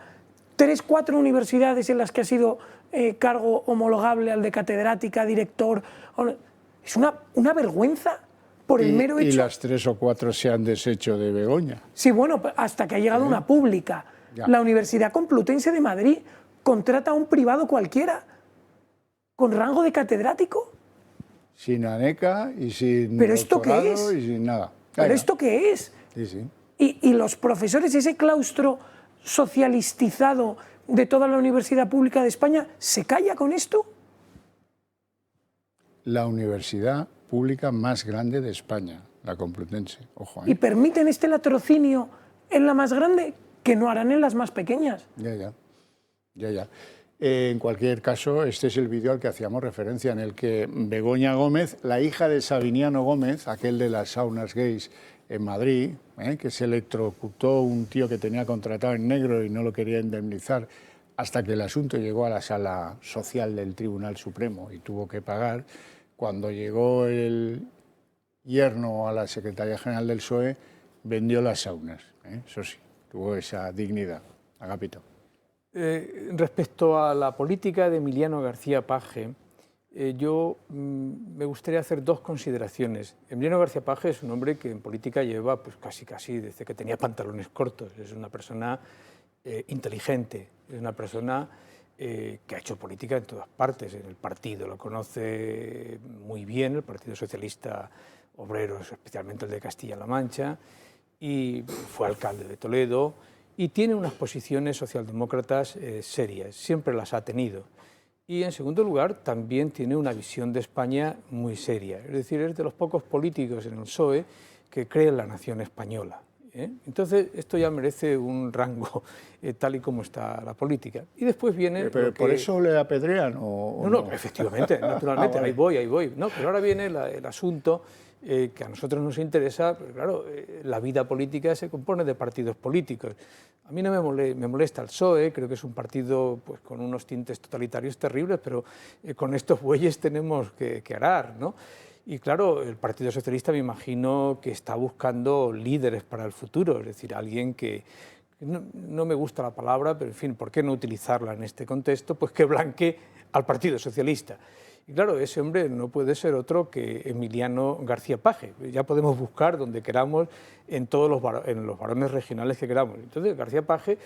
3, 4 universidades en las que ha sido cargo homologable al de catedrática, director. Es una vergüenza por el mero hecho. Y las 3 o 4 se han deshecho de Begoña. Sí, bueno, hasta que ha llegado una pública. Ya. La Universidad Complutense de Madrid contrata a un privado cualquiera con rango de catedrático. Sin ANECA y sin ¿Pero esto qué es? Y sin nada. ¿Pero esto qué es? Sí, sí. Y los profesores, ese claustro socialistizado de toda la universidad pública de España, ¿se calla con esto? La universidad pública más grande de España, la Complutense. Ojo, ¿Y permiten este latrocinio en la más grande que no harán en las más pequeñas? Ya. En cualquier caso, este es el vídeo al que hacíamos referencia, en el que Begoña Gómez, la hija de Sabiniano Gómez, aquel de las saunas gays en Madrid, que se electrocutó un tío que tenía contratado en negro y no lo quería indemnizar, hasta que el asunto llegó a la sala social del Tribunal Supremo y tuvo que pagar. Cuando llegó el yerno a la Secretaría General del PSOE, vendió las saunas. Eso sí, tuvo esa dignidad. Agapito. Respecto a la política de Emiliano García Paje, yo me gustaría hacer 2 consideraciones. Emiliano García Paje es un hombre que en política lleva pues, casi desde que tenía pantalones cortos. Es una persona inteligente, es una persona que ha hecho política en todas partes. En el partido lo conoce muy bien, el Partido Socialista Obrero, especialmente el de Castilla-La Mancha, y fue alcalde de Toledo, y tiene unas posiciones socialdemócratas serias, siempre las ha tenido. Y en segundo lugar, también tiene una visión de España muy seria, es decir, es de los pocos políticos en el PSOE que cree en la nación española. Entonces, esto ya merece un rango tal y como está la política. Y después viene... ¿Pero por eso le apedrean o no? Efectivamente, naturalmente, ahí voy. No, pero ahora viene el asunto que a nosotros nos interesa, pero claro, la vida política se compone de partidos políticos. A mí no me molesta el PSOE, creo que es un partido pues, con unos tintes totalitarios terribles, pero con estos bueyes tenemos que arar, ¿no? Y claro, el Partido Socialista me imagino que está buscando líderes para el futuro, es decir, alguien que no me gusta la palabra, pero en fin, ¿por qué no utilizarla en este contexto? Pues que blanquee al Partido Socialista. Y claro, ese hombre no puede ser otro que Emiliano García Paje. Ya podemos buscar donde queramos en todos los varones regionales que queramos. Entonces, García Paje,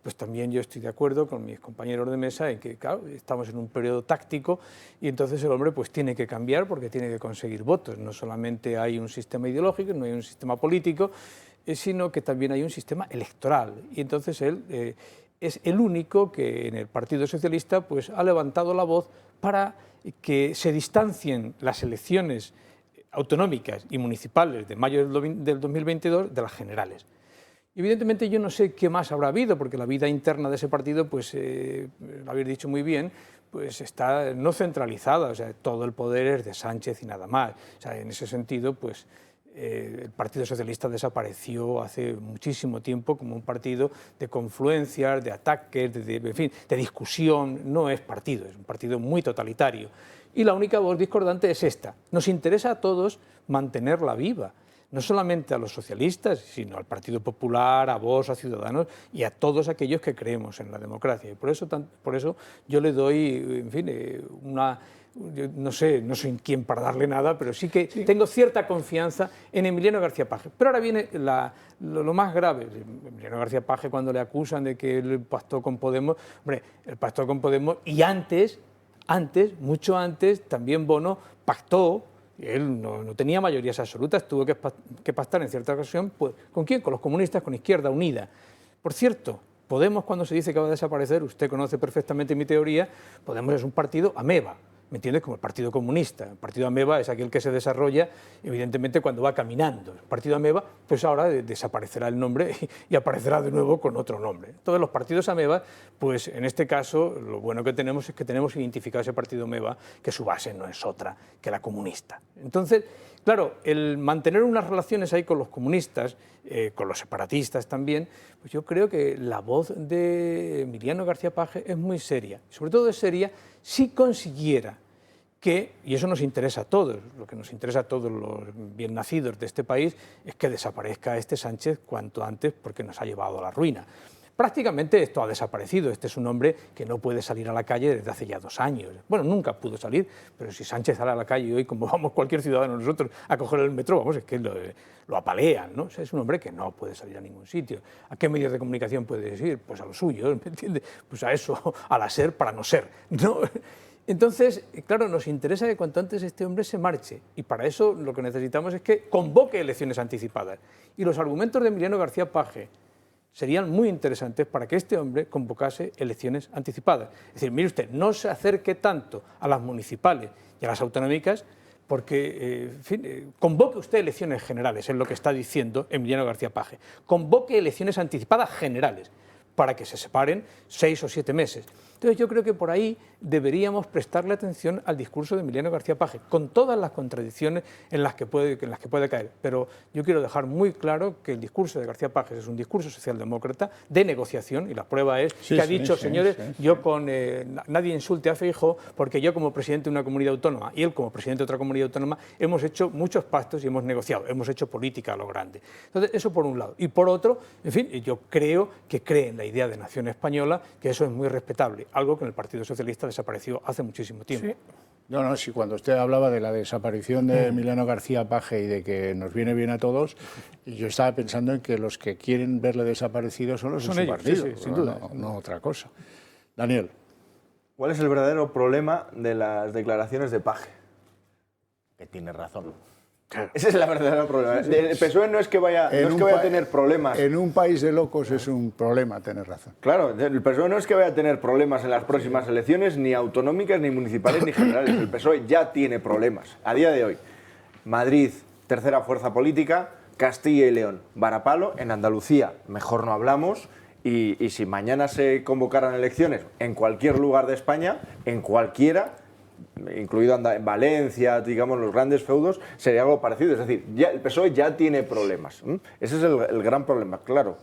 pues también yo estoy de acuerdo con mis compañeros de mesa en que, claro, estamos en un periodo táctico y entonces el hombre pues tiene que cambiar porque tiene que conseguir votos. No solamente hay un sistema ideológico, no hay un sistema político, sino que también hay un sistema electoral. Y entonces él es el único que en el Partido Socialista pues ha levantado la voz para que se distancien las elecciones autonómicas y municipales de mayo del 2022 de las generales. Evidentemente yo no sé qué más habrá habido, porque la vida interna de ese partido, pues lo habéis dicho muy bien, pues está no centralizada, o sea, todo el poder es de Sánchez y nada más. O sea, en ese sentido, pues el Partido Socialista desapareció hace muchísimo tiempo como un partido de confluencias, de ataques, en fin, de discusión. No es partido, es un partido muy totalitario. Y la única voz discordante es esta. Nos interesa a todos mantenerla viva, no solamente a los socialistas, sino al Partido Popular, a Vox, a Ciudadanos y a todos aquellos que creemos en la democracia. Y por eso yo le doy, en fin, yo no sé en quién para darle nada, pero sí que tengo cierta confianza en Emiliano García Paje. Pero ahora viene lo más grave. Emiliano García Paje, cuando le acusan de que él pactó con Podemos, hombre, él pactó con Podemos y mucho antes, también Bono pactó Él no tenía mayorías absolutas, tuvo que pactar en cierta ocasión, pues, ¿con quién? Con los comunistas, con Izquierda Unida. Por cierto, Podemos, cuando se dice que va a desaparecer, usted conoce perfectamente mi teoría, Podemos es un partido ameba, ¿me entiendes? Como el Partido Comunista. El Partido ameba es aquel que se desarrolla, evidentemente, cuando va caminando. El Partido ameba, pues ahora desaparecerá el nombre y aparecerá de nuevo con otro nombre. Todos los partidos ameba, pues en este caso, lo bueno que tenemos es que tenemos identificado ese partido ameba, que su base no es otra que la comunista. Entonces, claro, el mantener unas relaciones ahí con los comunistas, con los separatistas también, pues yo creo que la voz de Emiliano García Paje es muy seria. Sobre todo es seria si consiguiera que, y eso nos interesa a todos, lo que nos interesa a todos los bien nacidos de este país, es que desaparezca este Sánchez cuanto antes, porque nos ha llevado a la ruina. Prácticamente esto ha desaparecido. Este es un hombre que no puede salir a la calle desde hace ya 2 años. Bueno, nunca pudo salir, pero si Sánchez sale a la calle hoy, como vamos cualquier ciudadano nosotros a coger el metro, vamos, es que lo apalean, ¿no? O sea, es un hombre que no puede salir a ningún sitio. ¿A qué medios de comunicación puede ir? Pues a lo suyo, ¿me entiende? Pues a eso, a la ser para no ser, ¿no? Entonces, claro, nos interesa que cuanto antes este hombre se marche, y para eso lo que necesitamos es que convoque elecciones anticipadas. Y los argumentos de Emiliano García Paje serían muy interesantes para que este hombre convocase elecciones anticipadas. Es decir, mire usted, no se acerque tanto a las municipales y a las autonómicas porque, en fin, convoque usted elecciones generales, es lo que está diciendo Emiliano García Paje. Convoque elecciones anticipadas generales para que se separen 6 o 7 meses. Entonces yo creo que por ahí deberíamos prestarle atención al discurso de Emiliano García Paje, con todas las contradicciones en las que puede caer. Pero yo quiero dejar muy claro que el discurso de García Paje es un discurso socialdemócrata de negociación, y la prueba es que ha dicho, señores, yo con nadie insulte a Feijóo, porque yo como presidente de una comunidad autónoma y él como presidente de otra comunidad autónoma hemos hecho muchos pactos y hemos negociado, hemos hecho política a lo grande. Entonces eso por un lado. Y por otro, en fin, yo creo que cree en la idea de nación española, que eso es muy respetable, algo que en el Partido Socialista desapareció hace muchísimo tiempo. Sí. No, sí, cuando usted hablaba de la desaparición de Emiliano García Paje y de que nos viene bien a todos, y yo estaba pensando en que los que quieren verle desaparecido son los de su partido, sí, sin duda. No otra cosa. Daniel. ¿Cuál es el verdadero problema de las declaraciones de Paje? Que tiene razón. Ese es el verdadero problema. El PSOE no es que vaya a tener problemas. En un país de locos es un problema, tener razón. Claro, el PSOE no es que vaya a tener problemas en las próximas elecciones, ni autonómicas, ni municipales, ni generales. El PSOE ya tiene problemas. A día de hoy, Madrid, tercera fuerza política, Castilla y León, varapalo. En Andalucía, mejor no hablamos. Y si mañana se convocaran elecciones en cualquier lugar de España, en cualquiera, incluido en Valencia, digamos, los grandes feudos, sería algo parecido. Es decir, ya, el PSOE ya tiene problemas. Ese es el gran problema, claro.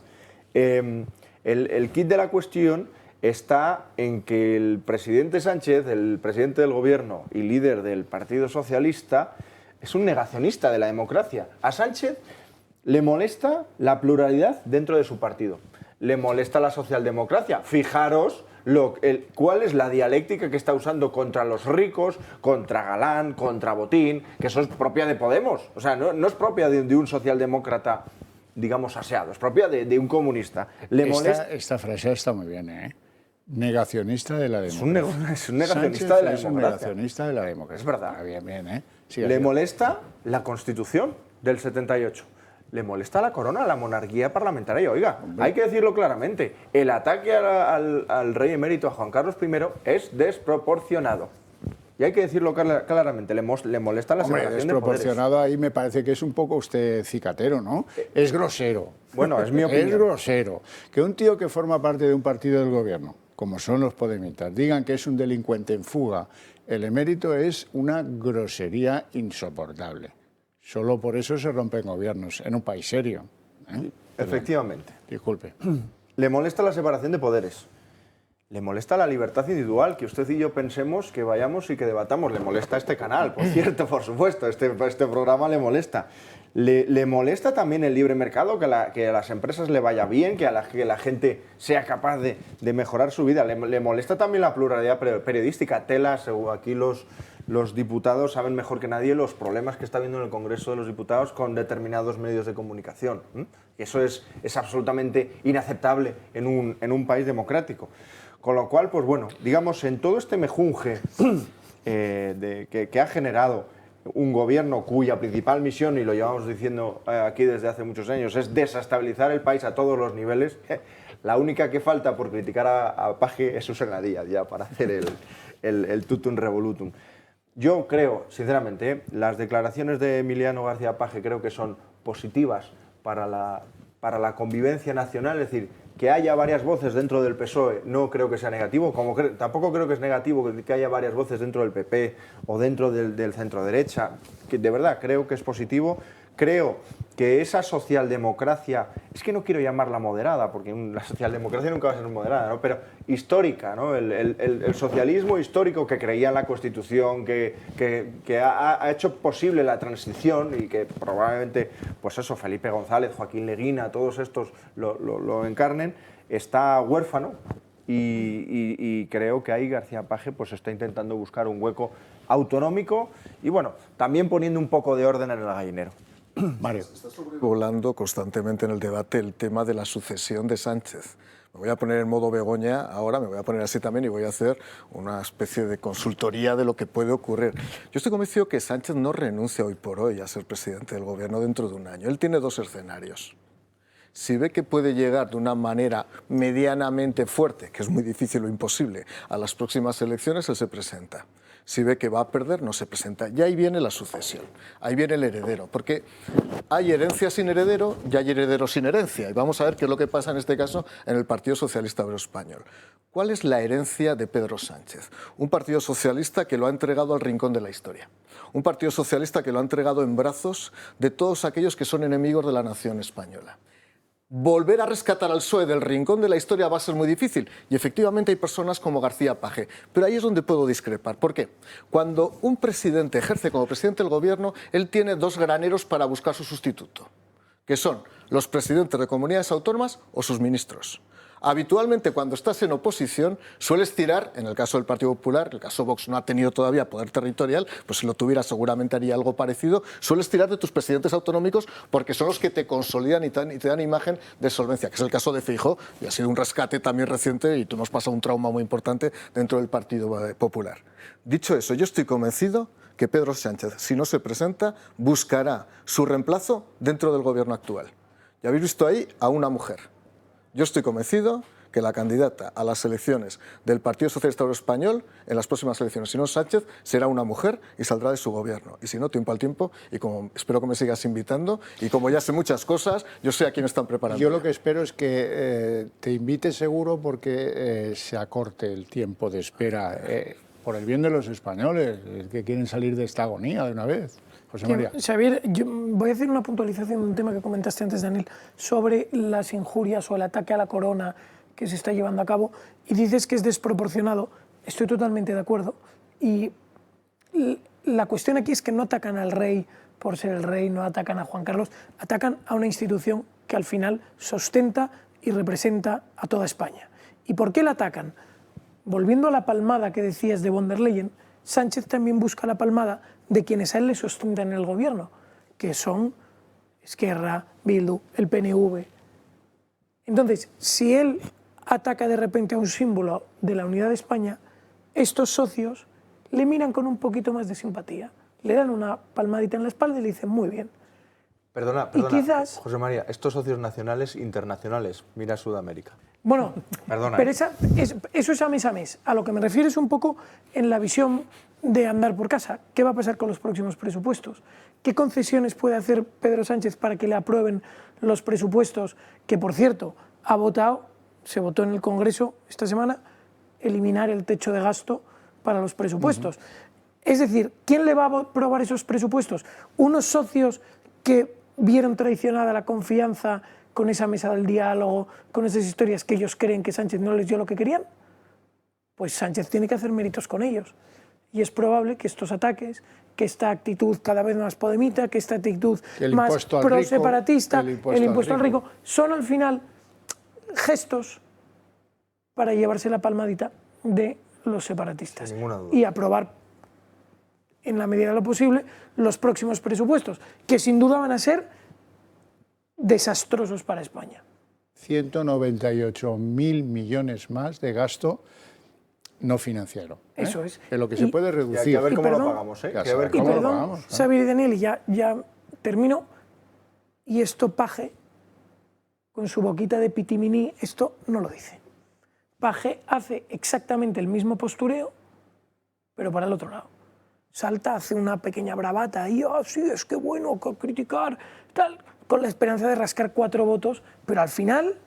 El kit de la cuestión está en que el presidente Sánchez, el presidente del gobierno y líder del Partido Socialista, es un negacionista de la democracia. A Sánchez le molesta la pluralidad dentro de su partido. Le molesta la socialdemocracia. Fijaros cuál es la dialéctica que está usando contra los ricos, contra Galán, contra Botín, que eso es propia de Podemos. O sea, no es propia de un socialdemócrata, digamos, aseado, es propia de un comunista. Esta frase está muy bien, ¿eh? Negacionista de la democracia. Es un negacionista de la democracia. Es un negacionista de la democracia. Es verdad. Bien, ¿eh? Le molesta la Constitución del 78. Le molesta la corona, la monarquía parlamentaria. Oiga, hay que decirlo claramente. El ataque al rey emérito, a Juan Carlos I, es desproporcionado. Y hay que decirlo claramente. Le molesta la separación de poderes. Desproporcionado, ahí me parece que es un poco usted cicatero, ¿no? Es grosero. Bueno, es mi opinión. Es grosero. Que un tío que forma parte de un partido del gobierno, como son los podemitas, digan que es un delincuente en fuga, el emérito, es una grosería insoportable. Solo por eso se rompen gobiernos, en un país serio. Efectivamente. Disculpe. Le molesta la separación de poderes. Le molesta la libertad individual, que usted y yo pensemos, que vayamos y que debatamos. Le molesta este canal, por cierto, por supuesto. Este programa le molesta. Le molesta también el libre mercado, que a las empresas le vaya bien, que la gente sea capaz de mejorar su vida. Le molesta también la pluralidad periodística. Telas, aquí los diputados saben mejor que nadie los problemas que está habiendo en el Congreso de los Diputados con determinados medios de comunicación. Eso es absolutamente inaceptable en un país democrático. Con lo cual, pues bueno, digamos, en todo este mejunje que ha generado un gobierno cuya principal misión, y lo llevamos diciendo aquí desde hace muchos años, es desestabilizar el país a todos los niveles, la única que falta por criticar a Paje es Susana Díaz, ya para hacer el tutum revolutum. Yo creo, sinceramente, las declaraciones de Emiliano García Paje creo que son positivas para la convivencia nacional, es decir, que haya varias voces dentro del PSOE no creo que sea negativo, tampoco creo que es negativo que haya varias voces dentro del PP o dentro del centro-derecha, que de verdad creo que es positivo. Creo que esa socialdemocracia, es que no quiero llamarla moderada, porque la socialdemocracia nunca va a ser moderada, ¿no? Pero histórica, ¿no? El socialismo histórico que creía en la Constitución, que ha hecho posible la transición y que probablemente, pues eso, Felipe González, Joaquín Leguina, todos estos lo encarnen, está huérfano y creo que ahí García Paje pues está intentando buscar un hueco autonómico y, bueno, también poniendo un poco de orden en el gallinero. Mario. Se está sobrevolando constantemente en el debate el tema de la sucesión de Sánchez. Me voy a poner en modo Begoña ahora, me voy a poner así también y voy a hacer una especie de consultoría de lo que puede ocurrir. Yo estoy convencido que Sánchez no renuncia hoy por hoy a ser presidente del gobierno dentro de un año. Él tiene dos escenarios. Si ve que puede llegar de una manera medianamente fuerte, que es muy difícil o imposible, a las próximas elecciones, él se presenta. Si ve que va a perder, no se presenta. Y ahí viene la sucesión, ahí viene el heredero, porque hay herencia sin heredero y hay heredero sin herencia. Y vamos a ver qué es lo que pasa en este caso en el Partido Socialista Obrero Español. ¿Cuál es la herencia de Pedro Sánchez? Un Partido Socialista que lo ha entregado al rincón de la historia. Un Partido Socialista que lo ha entregado en brazos de todos aquellos que son enemigos de la nación española. Volver a rescatar al PSOE del rincón de la historia va a ser muy difícil y efectivamente hay personas como García Paje, pero ahí es donde puedo discrepar. ¿Por qué? Cuando un presidente ejerce como presidente del gobierno, él tiene dos graneros para buscar su sustituto, que son los presidentes de comunidades autónomas o sus ministros. Habitualmente cuando estás en oposición sueles tirar, en el caso del Partido Popular, el caso Vox no ha tenido todavía poder territorial, pues si lo tuviera seguramente haría algo parecido, sueles tirar de tus presidentes autonómicos porque son los que te consolidan y te dan imagen de solvencia, que es el caso de Feijóo y ha sido un rescate también reciente y tú hemos pasado un trauma muy importante dentro del Partido Popular. Dicho eso, yo estoy convencido que Pedro Sánchez, si no se presenta, buscará su reemplazo dentro del gobierno actual. Ya habéis visto ahí a una mujer. Yo estoy convencido que la candidata a las elecciones del Partido Socialista Obrero Español, en las próximas elecciones, si no Sánchez, será una mujer y saldrá de su gobierno. Y si no, tiempo al tiempo, y como espero que me sigas invitando, y como ya sé muchas cosas, yo sé a quién me están preparando. Yo lo que espero es que te invite seguro porque se acorte el tiempo de espera, por el bien de los españoles, que quieren salir de esta agonía de una vez. José María. Xavier, yo voy a hacer una puntualización de un tema que comentaste antes, Daniel, sobre las injurias o el ataque a la corona que se está llevando a cabo, y dices que es desproporcionado. Estoy totalmente de acuerdo. Y la cuestión aquí es que no atacan al rey por ser el rey, no atacan a Juan Carlos, atacan a una institución que al final sustenta y representa a toda España. ¿Y por qué la atacan? Volviendo a la palmada que decías de von der Leyen, Sánchez también busca la palmada de quienes a él le sustentan en el gobierno, que son Esquerra, Bildu, el PNV. Entonces, si él ataca de repente a un símbolo de la unidad de España, estos socios le miran con un poquito más de simpatía, le dan una palmadita en la espalda y le dicen, muy bien. Perdona, quizás, José María, estos socios nacionales internacionales, mira Sudamérica. Bueno, perdona, pero eso es a mes a mes. A lo que me refiero es un poco en la visión de andar por casa. ¿Qué va a pasar con los próximos presupuestos? ¿Qué concesiones puede hacer Pedro Sánchez para que le aprueben los presupuestos? Que, por cierto, se votó en el Congreso esta semana, eliminar el techo de gasto para los presupuestos. Es decir, ¿quién le va a aprobar esos presupuestos? Unos socios que vieron traicionada la confianza con esa mesa del diálogo, con esas historias que ellos creen que Sánchez no les dio lo que querían. Pues Sánchez tiene que hacer méritos con ellos. Y es probable que estos ataques, que esta actitud cada vez más podemita, que esta actitud más pro-separatista, el impuesto al rico, son al final gestos para llevarse la palmadita de los separatistas. Sin ninguna duda. Y aprobar, en la medida de lo posible, los próximos presupuestos, que sin duda van a ser desastrosos para España. 198.000 millones más de gasto no financiero. Eso es. En lo que se puede reducir. Y hay que ver cómo lo pagamos, ¿eh? Que a ver cómo lo pagamos. Xavier y Daniel, y ya termino. Y esto Paje, con su boquita de pitiminí, esto no lo dice. Paje hace exactamente el mismo postureo, pero para el otro lado. Salta, hace una pequeña bravata y sí, es que bueno, criticar, tal, con la esperanza de rascar 4 votos, pero al final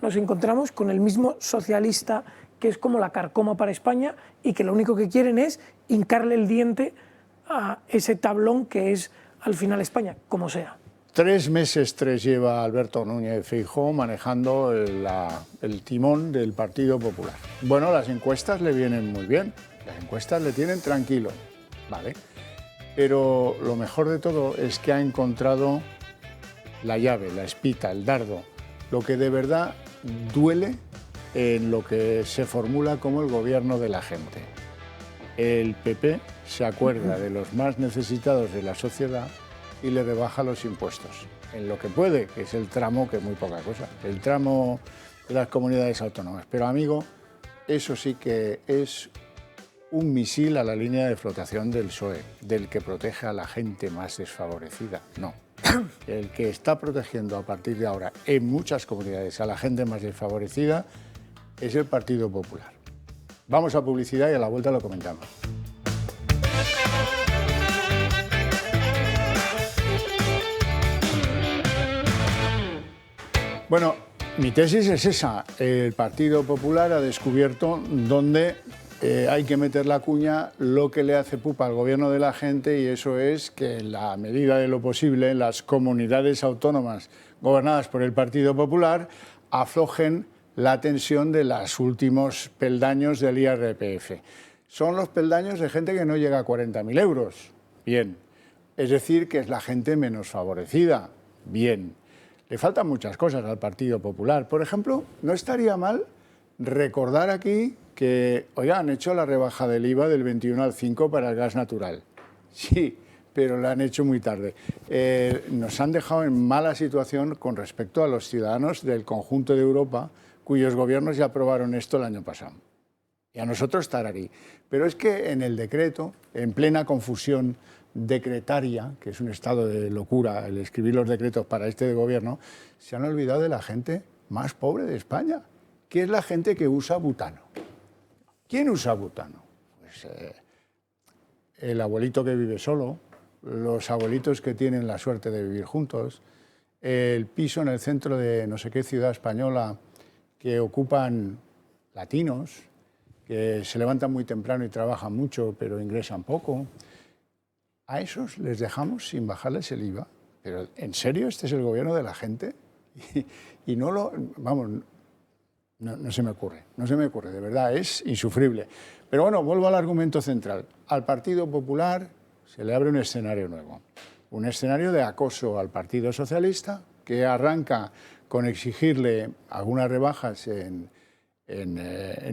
nos encontramos con el mismo socialista que es como la carcoma para España y que lo único que quieren es hincarle el diente a ese tablón que es al final España, como sea. 3 meses lleva Alberto Núñez Feijóo manejando el timón del Partido Popular. Bueno, las encuestas le vienen muy bien, las encuestas le tienen tranquilo, ¿vale? Pero lo mejor de todo es que ha encontrado la llave, la espita, el dardo, lo que de verdad duele en lo que se formula como el gobierno de la gente. El PP se acuerda de los más necesitados de la sociedad y le rebaja los impuestos, en lo que puede, que es el tramo, que es muy poca cosa, el tramo de las comunidades autónomas. Pero, amigo, eso sí que es un misil a la línea de flotación del PSOE, del que protege a la gente más desfavorecida. No, el que está protegiendo a partir de ahora en muchas comunidades a la gente más desfavorecida es el Partido Popular. Vamos a publicidad y a la vuelta lo comentamos. Bueno, mi tesis es esa. El Partido Popular ha descubierto dónde hay que meter la cuña lo que le hace pupa al gobierno de la gente, y eso es que en la medida de lo posible las comunidades autónomas gobernadas por el Partido Popular aflojen la tensión de los últimos peldaños del IRPF. Son los peldaños de gente que no llega a 40.000 euros. Bien. Es decir, que es la gente menos favorecida. Bien. Le faltan muchas cosas al Partido Popular. Por ejemplo, no estaría mal recordar aquí que, oiga, han hecho la rebaja del IVA del 21 al 5 para el gas natural. Sí, pero la han hecho muy tarde. Nos han dejado en mala situación con respecto a los ciudadanos del conjunto de Europa, cuyos gobiernos ya aprobaron esto el año pasado. Y a nosotros tararí. Pero es que en el decreto, en plena confusión decretaria, que es un estado de locura el escribir los decretos para este gobierno, se han olvidado de la gente más pobre de España, que es la gente que usa butano. ¿Quién usa butano? Pues el abuelito que vive solo, los abuelitos que tienen la suerte de vivir juntos, el piso en el centro de no sé qué ciudad española que ocupan latinos, que se levantan muy temprano y trabajan mucho, pero ingresan poco. A esos les dejamos sin bajarles el IVA. Pero, ¿en serio este es el gobierno de la gente? Y no lo... Vamos, no se me ocurre, de verdad, es insufrible. Pero bueno, vuelvo al argumento central. Al Partido Popular se le abre un escenario nuevo. Un escenario de acoso al Partido Socialista, que arranca con exigirle algunas rebajas en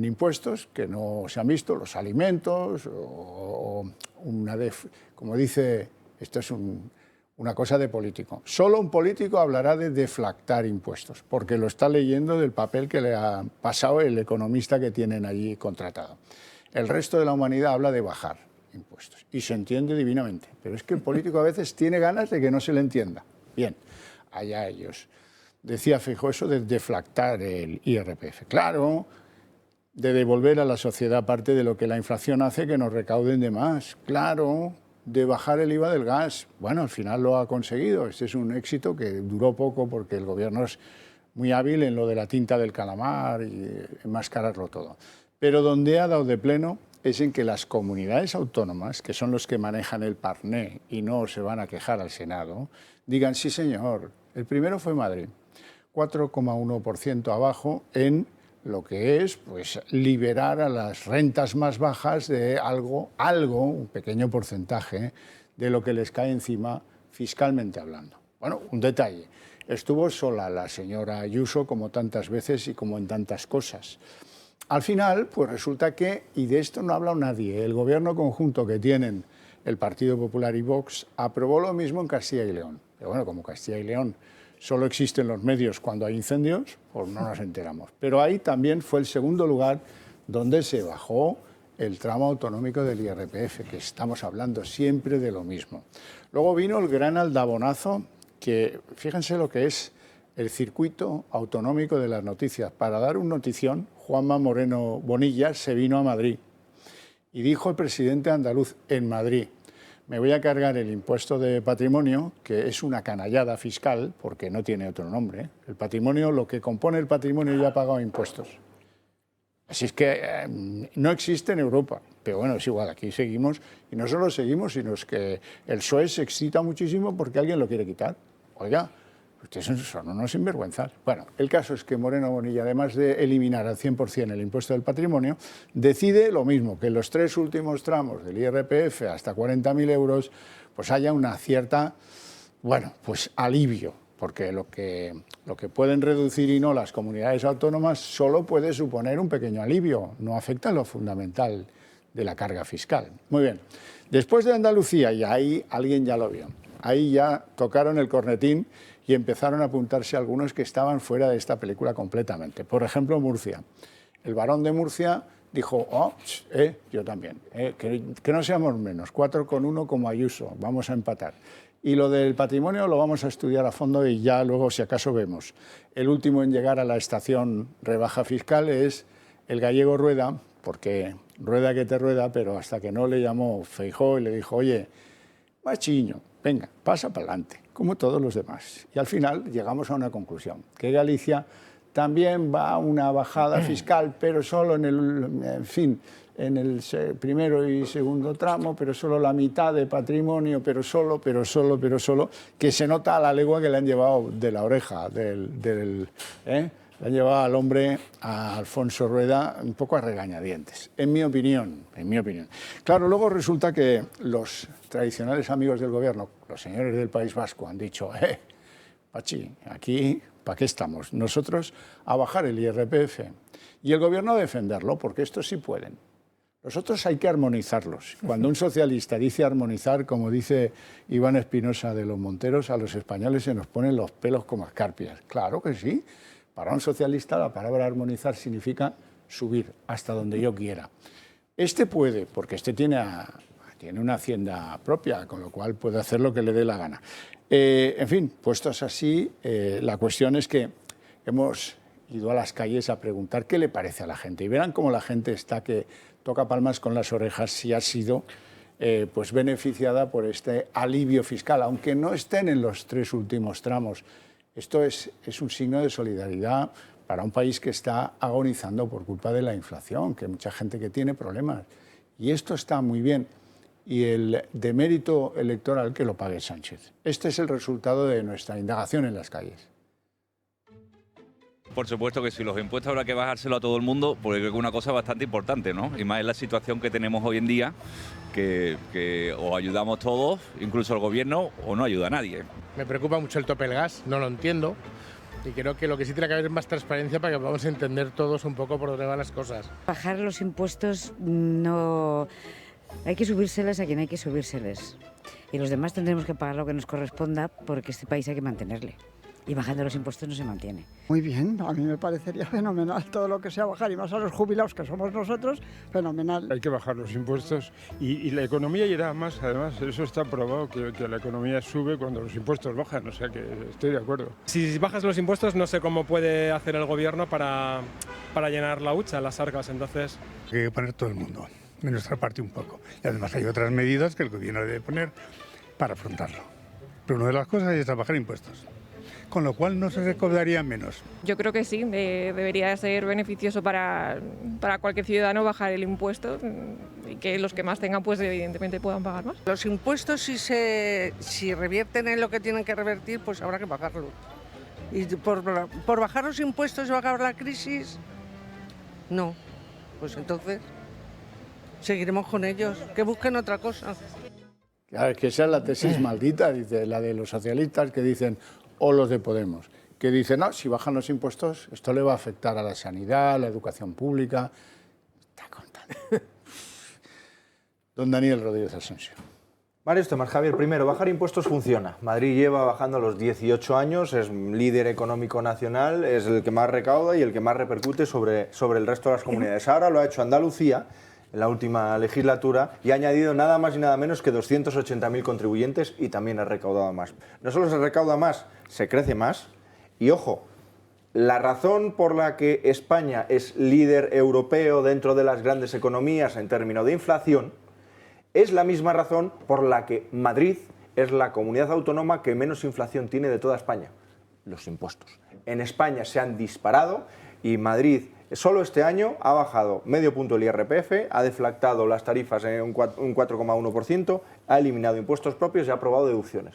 impuestos que no se han visto, los alimentos, o como dice, esto es una cosa de político. Solo un político hablará de deflactar impuestos, porque lo está leyendo del papel que le ha pasado el economista que tienen allí contratado. El resto de la humanidad habla de bajar impuestos, y se entiende divinamente, pero es que el político a veces tiene ganas de que no se le entienda. Bien, allá ellos. Decía Feijóo eso de deflactar el IRPF. Claro, de devolver a la sociedad parte de lo que la inflación hace que nos recauden de más. Claro, de bajar el IVA del gas. Bueno, al final lo ha conseguido. Este es un éxito que duró poco porque el gobierno es muy hábil en lo de la tinta del calamar y enmascararlo todo. Pero donde ha dado de pleno es en que las comunidades autónomas, que son los que manejan el parné y no se van a quejar al Senado, digan, sí señor, el primero fue Madrid. 4,1% abajo en lo que es pues, liberar a las rentas más bajas de algo, un pequeño porcentaje de lo que les cae encima fiscalmente hablando. Bueno, un detalle, estuvo sola la señora Ayuso como tantas veces y como en tantas cosas. Al final, pues resulta que, y de esto no ha hablado nadie, el gobierno conjunto que tienen el Partido Popular y Vox aprobó lo mismo en Castilla y León. Pero bueno, como Castilla y León solo existen los medios cuando hay incendios, pues no nos enteramos. Pero ahí también fue el segundo lugar donde se bajó el tramo autonómico del IRPF, que estamos hablando siempre de lo mismo. Luego vino el gran aldabonazo, que fíjense lo que es el circuito autonómico de las noticias. Para dar un notición, Juanma Moreno Bonilla se vino a Madrid y dijo el presidente andaluz en Madrid: me voy a cargar el impuesto de patrimonio, que es una canallada fiscal, porque no tiene otro nombre. El patrimonio, lo que compone el patrimonio ya ha pagado impuestos. Así es que no existe en Europa, pero bueno, es igual, aquí seguimos, y no solo seguimos, sino es que el PSOE se excita muchísimo porque alguien lo quiere quitar. Oiga, ustedes son unos sinvergüenzas. Bueno, el caso es que Moreno Bonilla, además de eliminar al 100% el impuesto del patrimonio, decide lo mismo, que en los 3 últimos tramos del IRPF, hasta 40.000 euros, pues haya una cierta, bueno, pues alivio, porque lo que pueden reducir y no las comunidades autónomas solo puede suponer un pequeño alivio, no afecta en lo fundamental de la carga fiscal. Muy bien, después de Andalucía, y ahí alguien ya lo vio, ahí ya tocaron el cornetín y empezaron a apuntarse algunos que estaban fuera de esta película completamente. Por ejemplo, Murcia. El Barón de Murcia dijo: yo también, que no seamos menos, 4,1 como Ayuso, vamos a empatar. Y lo del patrimonio lo vamos a estudiar a fondo y ya luego, si acaso, vemos. El último en llegar a la estación rebaja fiscal es el gallego Rueda, porque rueda que te rueda, pero hasta que no le llamó Feijóo y le dijo: oye, machiño, venga, pasa para adelante, como todos los demás. Y al final llegamos a una conclusión, que Galicia también va a una bajada fiscal, pero solo en el primero y segundo tramo, pero solo la mitad de patrimonio, pero solo, que se nota a la legua que le han llevado de la oreja, le han llevado al hombre, a Alfonso Rueda, un poco a regañadientes, en mi opinión. Claro, luego resulta que los tradicionales amigos del gobierno, los señores del País Vasco, han dicho: Pachi, aquí, ¿para qué estamos? Nosotros a bajar el IRPF y el gobierno a defenderlo, porque estos sí pueden. Los otros hay que armonizarlos. Cuando un socialista dice armonizar, como dice Iván Espinosa de los Monteros, a los españoles se nos ponen los pelos como escarpias. Claro que sí. Para un socialista la palabra armonizar significa subir hasta donde yo quiera. Este puede, porque este tiene una hacienda propia, con lo cual puede hacer lo que le dé la gana. En fin, puestos así, la cuestión es que hemos ido a las calles a preguntar qué le parece a la gente. Y verán cómo la gente está que toca palmas con las orejas si ha sido pues beneficiada por este alivio fiscal, aunque no estén en los 3 últimos tramos. Esto es un signo de solidaridad para un país que está agonizando por culpa de la inflación, que hay mucha gente que tiene problemas. Y esto está muy bien. Y el demérito electoral que lo pague Sánchez. Este es el resultado de nuestra indagación en las calles. Por supuesto que sí, los impuestos habrá que bajárselo a todo el mundo, porque creo que es una cosa bastante importante, ¿no? Y más en la situación que tenemos hoy en día, que o ayudamos todos, incluso el gobierno, o no ayuda a nadie. Me preocupa mucho el tope del gas, no lo entiendo. Y creo que lo que sí tiene que haber es más transparencia para que podamos entender todos un poco por dónde van las cosas. Bajar los impuestos no... Hay que subírseles a quien hay que subírseles. Y los demás tendremos que pagar lo que nos corresponda, porque este país hay que mantenerle. Y bajando los impuestos no se mantiene. Muy bien, a mí me parecería fenomenal todo lo que sea bajar, y más a los jubilados que somos nosotros, fenomenal. Hay que bajar los impuestos y la economía irá más, además, eso está probado, que la economía sube cuando los impuestos bajan, o sea que estoy de acuerdo. Si bajas los impuestos, no sé cómo puede hacer el gobierno para llenar la hucha, las arcas, entonces... Hay que poner todo el mundo, de nuestra parte un poco. Y además hay otras medidas que el gobierno debe poner para afrontarlo. Pero una de las cosas es bajar impuestos, con lo cual no se recaudaría menos. Yo creo que sí, debería ser beneficioso para cualquier ciudadano bajar el impuesto y que los que más tengan, pues evidentemente puedan pagar más. Los impuestos, si revierten en lo que tienen que revertir, pues habrá que pagarlo. Y por bajar los impuestos y bajar la crisis, no. Pues entonces seguiremos con ellos, que busquen otra cosa. Claro, es que esa es la tesis maldita, dice, la de los socialistas que dicen, o los de Podemos, que dicen, no, si bajan los impuestos, esto le va a afectar a la sanidad, a la educación pública. Está contando. Don Daniel Rodríguez Asensio. Varios temas, Javier. Primero, bajar impuestos funciona. Madrid lleva bajando a los 18 años, es líder económico nacional, es el que más recauda y el que más repercute sobre el resto de las comunidades. Ahora lo ha hecho Andalucía en la última legislatura y ha añadido nada más y nada menos que 280.000 contribuyentes y también ha recaudado más. No solo se recauda más, se crece más. Y ojo, la razón por la que España es líder europeo dentro de las grandes economías en términos de inflación es la misma razón por la que Madrid es la comunidad autónoma que menos inflación tiene de toda España, los impuestos. En España se han disparado y Madrid solo este año ha bajado medio punto el IRPF, ha deflactado las tarifas en un 4,1%, ha eliminado impuestos propios y ha aprobado deducciones.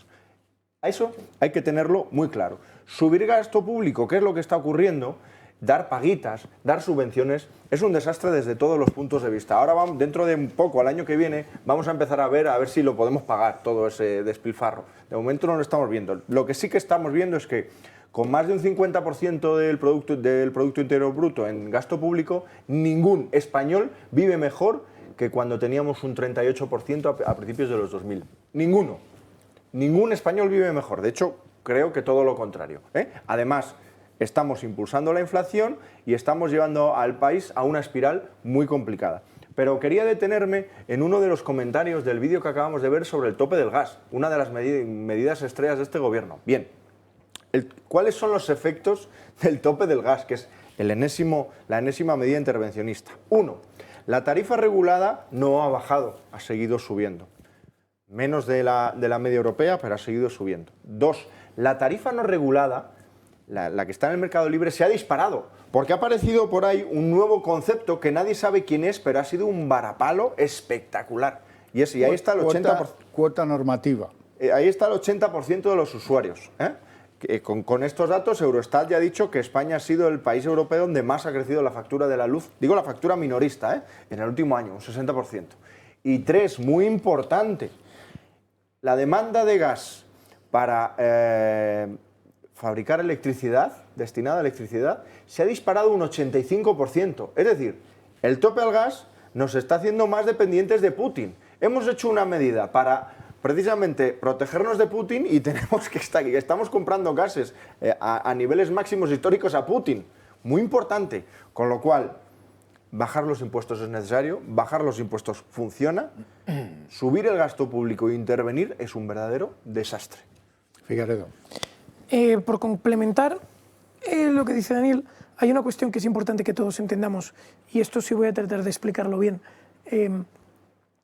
A eso hay que tenerlo muy claro. Subir gasto público, ¿qué es lo que está ocurriendo? Dar paguitas, dar subvenciones, es un desastre desde todos los puntos de vista. Ahora vamos, dentro de un poco, al año que viene, vamos a empezar a ver si lo podemos pagar, todo ese despilfarro. De momento no lo estamos viendo. Lo que sí que estamos viendo es que con más de un 50% del Producto Interior Bruto en gasto público, ningún español vive mejor que cuando teníamos un 38% a principios de los 2000. Ninguno. Ningún español vive mejor. De hecho, creo que todo lo contrario, ¿eh? Además, estamos impulsando la inflación y estamos llevando al país a una espiral muy complicada. Pero quería detenerme en uno de los comentarios del vídeo que acabamos de ver sobre el tope del gas, una de las medidas estrellas de este gobierno. Bien, ¿cuáles son los efectos del tope del gas, que es la enésima medida intervencionista? 1. La tarifa regulada no ha bajado, ha seguido subiendo. Menos de la media europea, pero ha seguido subiendo. 2. La tarifa no regulada, la que está en el mercado libre, se ha disparado, porque ha aparecido por ahí un nuevo concepto que nadie sabe quién es, pero ha sido un varapalo espectacular. Y ahí está el 80%. Cuota normativa. Ahí está el 80% de los usuarios. Con estos datos, Eurostat ya ha dicho que España ha sido el país europeo donde más ha crecido la factura de la luz, digo la factura minorista, en el último año, un 60%. Y 3, muy importante, la demanda de gas para fabricar electricidad, destinada a electricidad, se ha disparado un 85%. Es decir, el tope al gas nos está haciendo más dependientes de Putin. Hemos hecho una medida para precisamente protegernos de Putin y estamos comprando gases a niveles máximos históricos a Putin. Muy importante. Con lo cual, bajar los impuestos es necesario, bajar los impuestos funciona, subir el gasto público e intervenir es un verdadero desastre. Figueredo. Por complementar lo que dice Daniel, hay una cuestión que es importante que todos entendamos, y esto sí voy a tratar de explicarlo bien,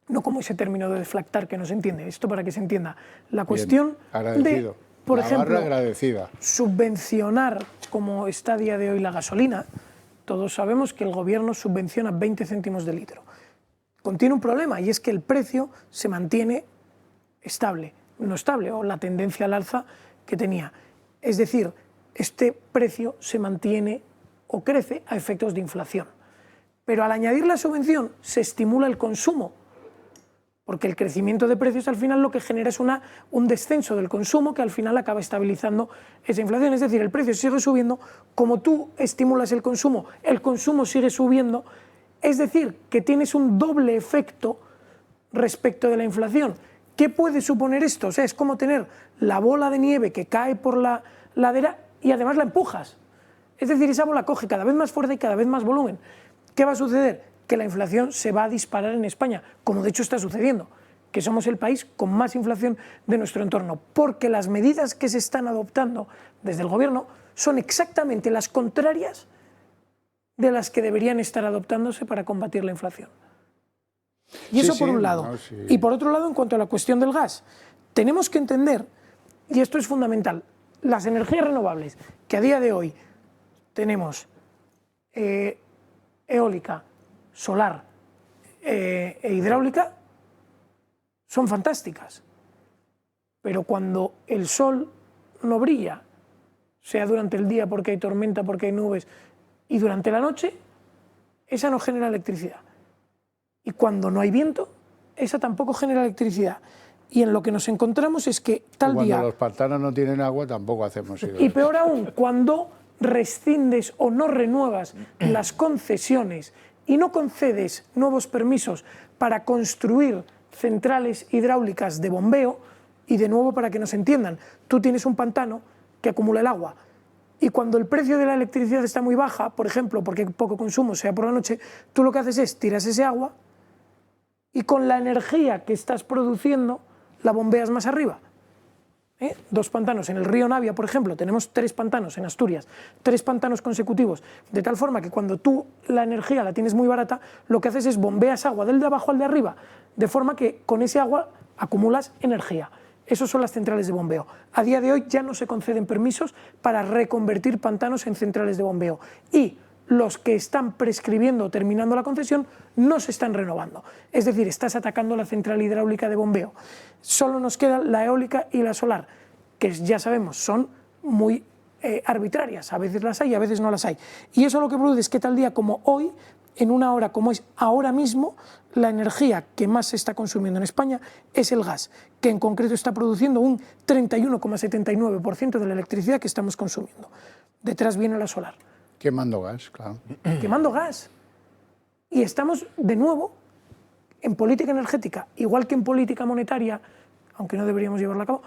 no como ese término de deflactar que no se entiende, esto para que se entienda. La cuestión de, por ejemplo, subvencionar, como está a día de hoy la gasolina. Todos sabemos que el gobierno subvenciona 20 céntimos de litro. Contiene un problema, y es que el precio se mantiene estable, no estable, o la tendencia al alza que tenía. Es decir, este precio se mantiene o crece a efectos de inflación. Pero al añadir la subvención se estimula el consumo, porque el crecimiento de precios al final lo que genera es un descenso del consumo que al final acaba estabilizando esa inflación. Es decir, el precio sigue subiendo, como tú estimulas el consumo sigue subiendo, es decir, que tienes un doble efecto respecto de la inflación. ¿Qué puede suponer esto? O sea, es como tener la bola de nieve que cae por la ladera y además la empujas. Es decir, esa bola coge cada vez más fuerza y cada vez más volumen. ¿Qué va a suceder? Que la inflación se va a disparar en España, como de hecho está sucediendo, que somos el país con más inflación de nuestro entorno, porque las medidas que se están adoptando desde el gobierno son exactamente las contrarias de las que deberían estar adoptándose para combatir la inflación. Y eso por un lado. Y por otro lado, en cuanto a la cuestión del gas, tenemos que entender, y esto es fundamental, las energías renovables, que a día de hoy tenemos eólica, solar e hidráulica, son fantásticas. Pero cuando el sol no brilla, sea durante el día porque hay tormenta, porque hay nubes, y durante la noche, esa no genera electricidad. Y cuando no hay viento, esa tampoco genera electricidad. Y en lo que nos encontramos es que tal día... Cuando los pantanos no tienen agua, tampoco hacemos hidráulica. Y peor aún, cuando rescindes o no renuevas las concesiones y no concedes nuevos permisos para construir centrales hidráulicas de bombeo y, de nuevo, para que nos entiendan, tú tienes un pantano que acumula el agua y cuando el precio de la electricidad está muy baja, por ejemplo, porque hay poco consumo, sea por la noche, tú lo que haces es tiras ese agua y con la energía que estás produciendo la bombeas más arriba. 2 pantanos en el río Navia, por ejemplo, tenemos 3 pantanos en Asturias, 3 pantanos consecutivos, de tal forma que cuando tú la energía la tienes muy barata, lo que haces es bombeas agua del de abajo al de arriba, de forma que con ese agua acumulas energía. Esas son las centrales de bombeo. A día de hoy ya no se conceden permisos para reconvertir pantanos en centrales de bombeo y los que están prescribiendo o terminando la concesión no se están renovando. Es decir, estás atacando la central hidráulica de bombeo. Solo nos queda la eólica y la solar, que ya sabemos son muy arbitrarias. A veces las hay y a veces no las hay. Y eso lo que produce es que tal día como hoy, en una hora como es ahora mismo, la energía que más se está consumiendo en España es el gas, que en concreto está produciendo un 31,79% de la electricidad que estamos consumiendo. Detrás viene la solar. Quemando gas, claro. Quemando gas. Y estamos, de nuevo, en política energética, igual que en política monetaria, aunque no deberíamos llevarla a cabo,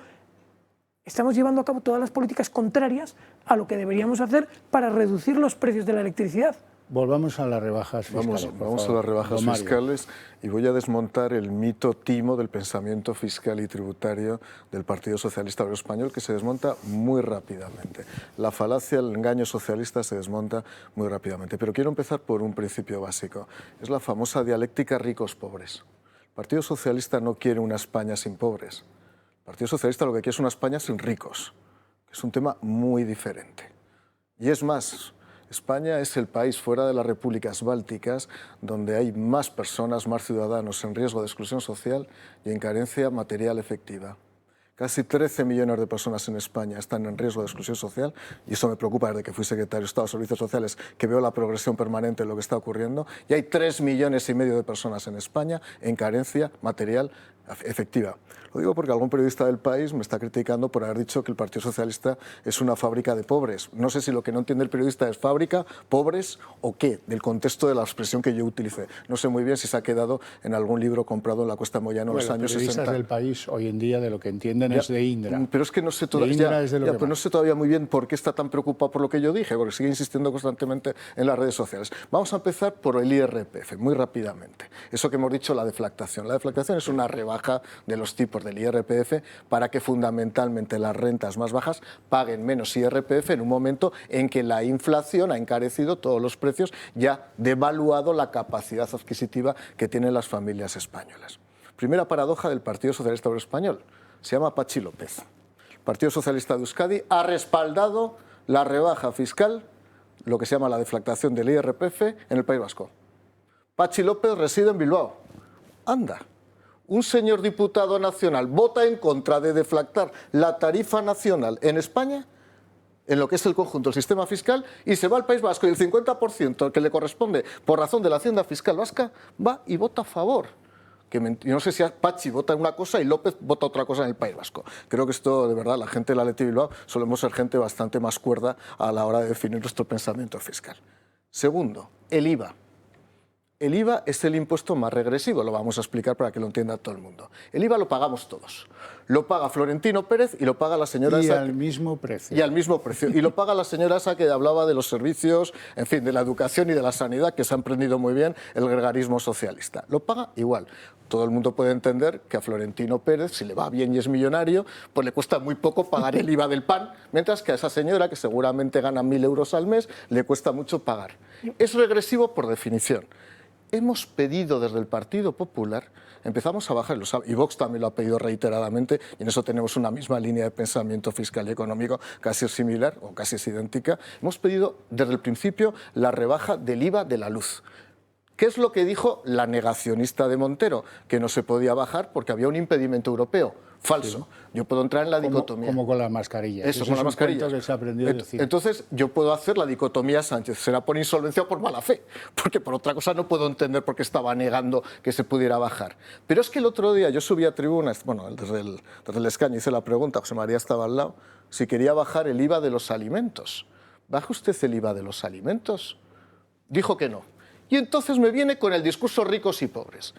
estamos llevando a cabo todas las políticas contrarias a lo que deberíamos hacer para reducir los precios de la electricidad. Volvamos a las rebajas fiscales. Vamos a las rebajas fiscales y voy a desmontar el mito timo del pensamiento fiscal y tributario del Partido Socialista Obrero Español, que se desmonta muy rápidamente. La falacia, el engaño socialista se desmonta muy rápidamente. Pero quiero empezar por un principio básico. Es la famosa dialéctica ricos-pobres. El Partido Socialista no quiere una España sin pobres. El Partido Socialista lo que quiere es una España sin ricos, que es un tema muy diferente. Y es más, España es el país fuera de las repúblicas bálticas donde hay más personas, más ciudadanos en riesgo de exclusión social y en carencia material efectiva. Casi 13 millones de personas en España están en riesgo de exclusión social y eso me preocupa desde que fui secretario de Estado de Servicios Sociales, que veo la progresión permanente de lo que está ocurriendo. Y hay 3,5 millones de personas en España en carencia material efectiva. Lo digo porque algún periodista del país me está criticando por haber dicho que el Partido Socialista es una fábrica de pobres. No sé si lo que no entiende el periodista es fábrica, pobres o qué, del contexto de la expresión que yo utilicé. No sé muy bien si se ha quedado en algún libro comprado en la Cuesta Moyano en los años 60. Los periodistas del país hoy en día de lo que entienden es de Indra. Pero es que no sé todavía muy bien por qué está tan preocupado por lo que yo dije, porque sigue insistiendo constantemente en las redes sociales. Vamos a empezar por el IRPF, muy rápidamente. Eso que hemos dicho, la deflactación. La deflactación es una rebaja de los tipos del IRPF para que fundamentalmente las rentas más bajas paguen menos IRPF en un momento en que la inflación ha encarecido todos los precios y ha devaluado la capacidad adquisitiva que tienen las familias españolas. Primera paradoja del Partido Socialista Obrero Español, se llama Patxi López. El Partido Socialista de Euskadi ha respaldado la rebaja fiscal, lo que se llama la deflactación del IRPF, en el País Vasco. Patxi López reside en Bilbao. Anda. Un señor diputado nacional vota en contra de deflactar la tarifa nacional en España, en lo que es el conjunto del sistema fiscal, y se va al País Vasco y el 50% que le corresponde por razón de la Hacienda Fiscal Vasca va y vota a favor. Yo no sé si Patxi vota una cosa y López vota otra cosa en el País Vasco. Creo que esto, de verdad, la gente de la Athletic Bilbao solemos ser gente bastante más cuerda a la hora de definir nuestro pensamiento fiscal. Segundo, el IVA. El IVA es el impuesto más regresivo, lo vamos a explicar para que lo entienda todo el mundo. El IVA lo pagamos todos. Lo paga Florentino Pérez y lo paga la señora esa. Y al mismo precio. Y al mismo precio. Y lo paga la señora esa que hablaba de los servicios, en fin, de la educación y de la sanidad, que se ha emprendido muy bien el gregarismo socialista. Lo paga igual. Todo el mundo puede entender que a Florentino Pérez, si le va bien y es millonario, pues le cuesta muy poco pagar el IVA del pan, mientras que a esa señora, que seguramente gana 1.000 euros al mes, le cuesta mucho pagar. Es regresivo por definición. Hemos pedido desde el Partido Popular, empezamos a bajar, y Vox también lo ha pedido reiteradamente, y en eso tenemos una misma línea de pensamiento fiscal y económico casi similar o casi es idéntica, hemos pedido desde el principio la rebaja del IVA de la luz. ¿Qué es lo que dijo la negacionista de Montero? Que no se podía bajar porque había un impedimento europeo. Falso. Sí. Yo puedo entrar en la dicotomía. Como con las mascarillas. Eso con las mascarillas. Que se ha aprendido a decir. Entonces, yo puedo hacer la dicotomía Sánchez. ¿Será por insolvencia o por mala fe? Porque por otra cosa no puedo entender por qué estaba negando que se pudiera bajar. Pero es que el otro día yo subí a tribunas, bueno, desde el escaño hice la pregunta, José María estaba al lado, si quería bajar el IVA de los alimentos. ¿Baja usted el IVA de los alimentos? Dijo que no. Y entonces me viene con el discurso ricos y pobres.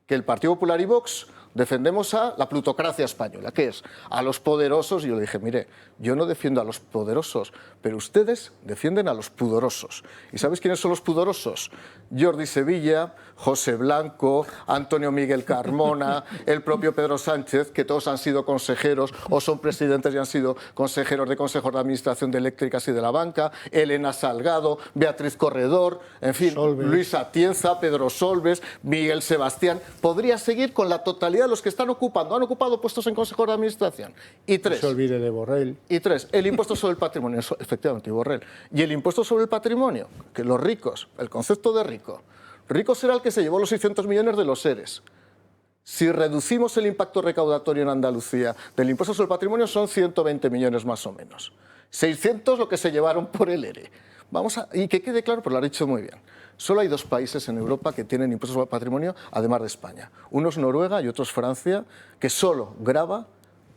que el Partido Popular y Vox defendemos a la plutocracia española, que es a los poderosos, y yo le dije, mire, yo no defiendo a los poderosos, pero ustedes defienden a los pudorosos. ¿Y sabes quiénes son los pudorosos? Jordi Sevilla, José Blanco, Antonio Miguel Carmona, el propio Pedro Sánchez, que todos han sido consejeros o son presidentes y han sido consejeros de consejos de administración de eléctricas y de la banca, Elena Salgado, Beatriz Corredor, en fin, Solves. Luis Atienza, Pedro Solves, Miguel Sebastián. Podría seguir con la totalidad de los que han ocupado puestos en consejos de administración. Y tres. No se olvide de Borrell. Y tres, el impuesto sobre el patrimonio, efectivamente, y Borrell. Y el impuesto sobre el patrimonio, que los ricos, el concepto de rico será el que se llevó los 600 millones de los seres. Si reducimos el impacto recaudatorio en Andalucía del impuesto sobre el patrimonio, son 120 millones más o menos. 600 lo que se llevaron por el ERE. Y que quede claro, pues lo ha dicho muy bien. Solo hay 2 países en Europa que tienen impuestos sobre el patrimonio, además de España. Uno es Noruega y otro es Francia, que solo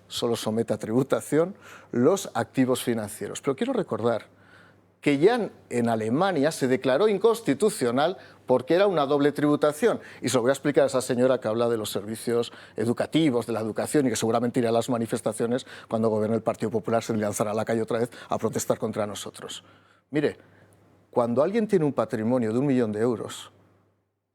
somete a tributación los activos financieros. Pero quiero recordar que ya en Alemania se declaró inconstitucional porque era una doble tributación. Y se lo voy a explicar a esa señora que habla de los servicios educativos, de la educación, y que seguramente irá a las manifestaciones cuando gobierne el Partido Popular, se lanzará a la calle otra vez a protestar contra nosotros. Mire, cuando alguien tiene un patrimonio de 1 millón de euros,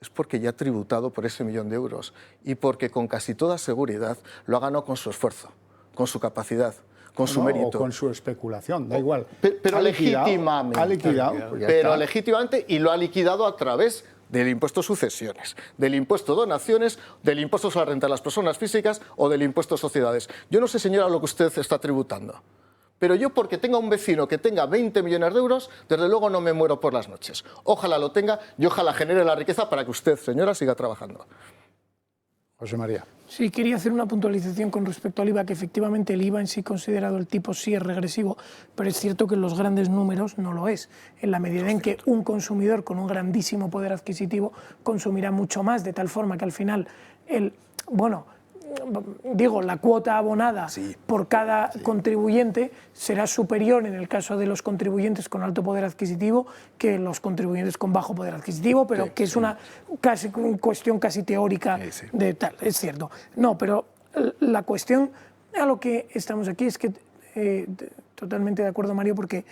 es porque ya ha tributado por ese 1 millón de euros y porque con casi toda seguridad lo ha ganado con su esfuerzo, con su capacidad, con su mérito. O con su especulación, da igual. Pero legítimamente. Ha liquidado. Pues pero legítimamente, y lo ha liquidado a través del impuesto sucesiones, del impuesto donaciones, del impuesto sobre la renta de las personas físicas o del impuesto sociedades. Yo no sé, señora, lo que usted está tributando, pero yo, porque tenga un vecino que tenga 20 millones de euros, desde luego no me muero por las noches. Ojalá lo tenga y ojalá genere la riqueza para que usted, señora, siga trabajando. José María. Sí, quería hacer una puntualización con respecto al IVA, que efectivamente el IVA en sí considerado el tipo sí es regresivo, pero es cierto que en los grandes números no lo es, en la medida en que un consumidor con un grandísimo poder adquisitivo consumirá mucho más, de tal forma que al final la cuota abonada por cada contribuyente será superior en el caso de los contribuyentes con alto poder adquisitivo que los contribuyentes con bajo poder adquisitivo, pero que es una cuestión casi teórica de tal, es cierto. No, pero la cuestión a lo que estamos aquí es que totalmente de acuerdo, Mario, porque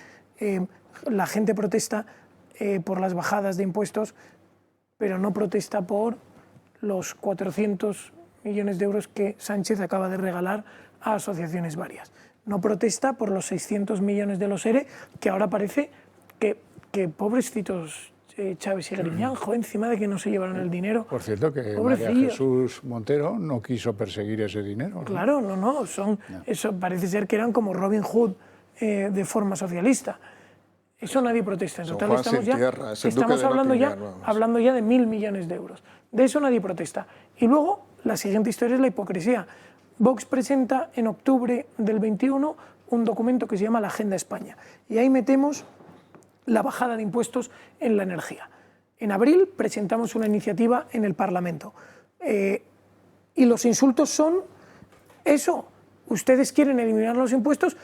la gente protesta por las bajadas de impuestos, pero no protesta por los 400 millones de euros que Sánchez acaba de regalar a asociaciones varias. No protesta por los 600 millones de los ERE, que ahora parece que pobrecitos Chávez y Griñanjo, encima de que no se llevaron el dinero. Por cierto, que María Jesús Montero no quiso perseguir ese dinero. Claro, eso parece ser que eran como Robin Hood de forma socialista. Eso nadie protesta. En total estamos hablando ya de 1.000 millones de euros. De eso nadie protesta. Y luego, la siguiente historia es la hipocresía. Vox presenta en octubre del 21 un documento que se llama la Agenda España. Y ahí metemos la bajada de impuestos en la energía. En abril presentamos una iniciativa en el Parlamento. Y los insultos son eso. Ustedes quieren eliminar los impuestos,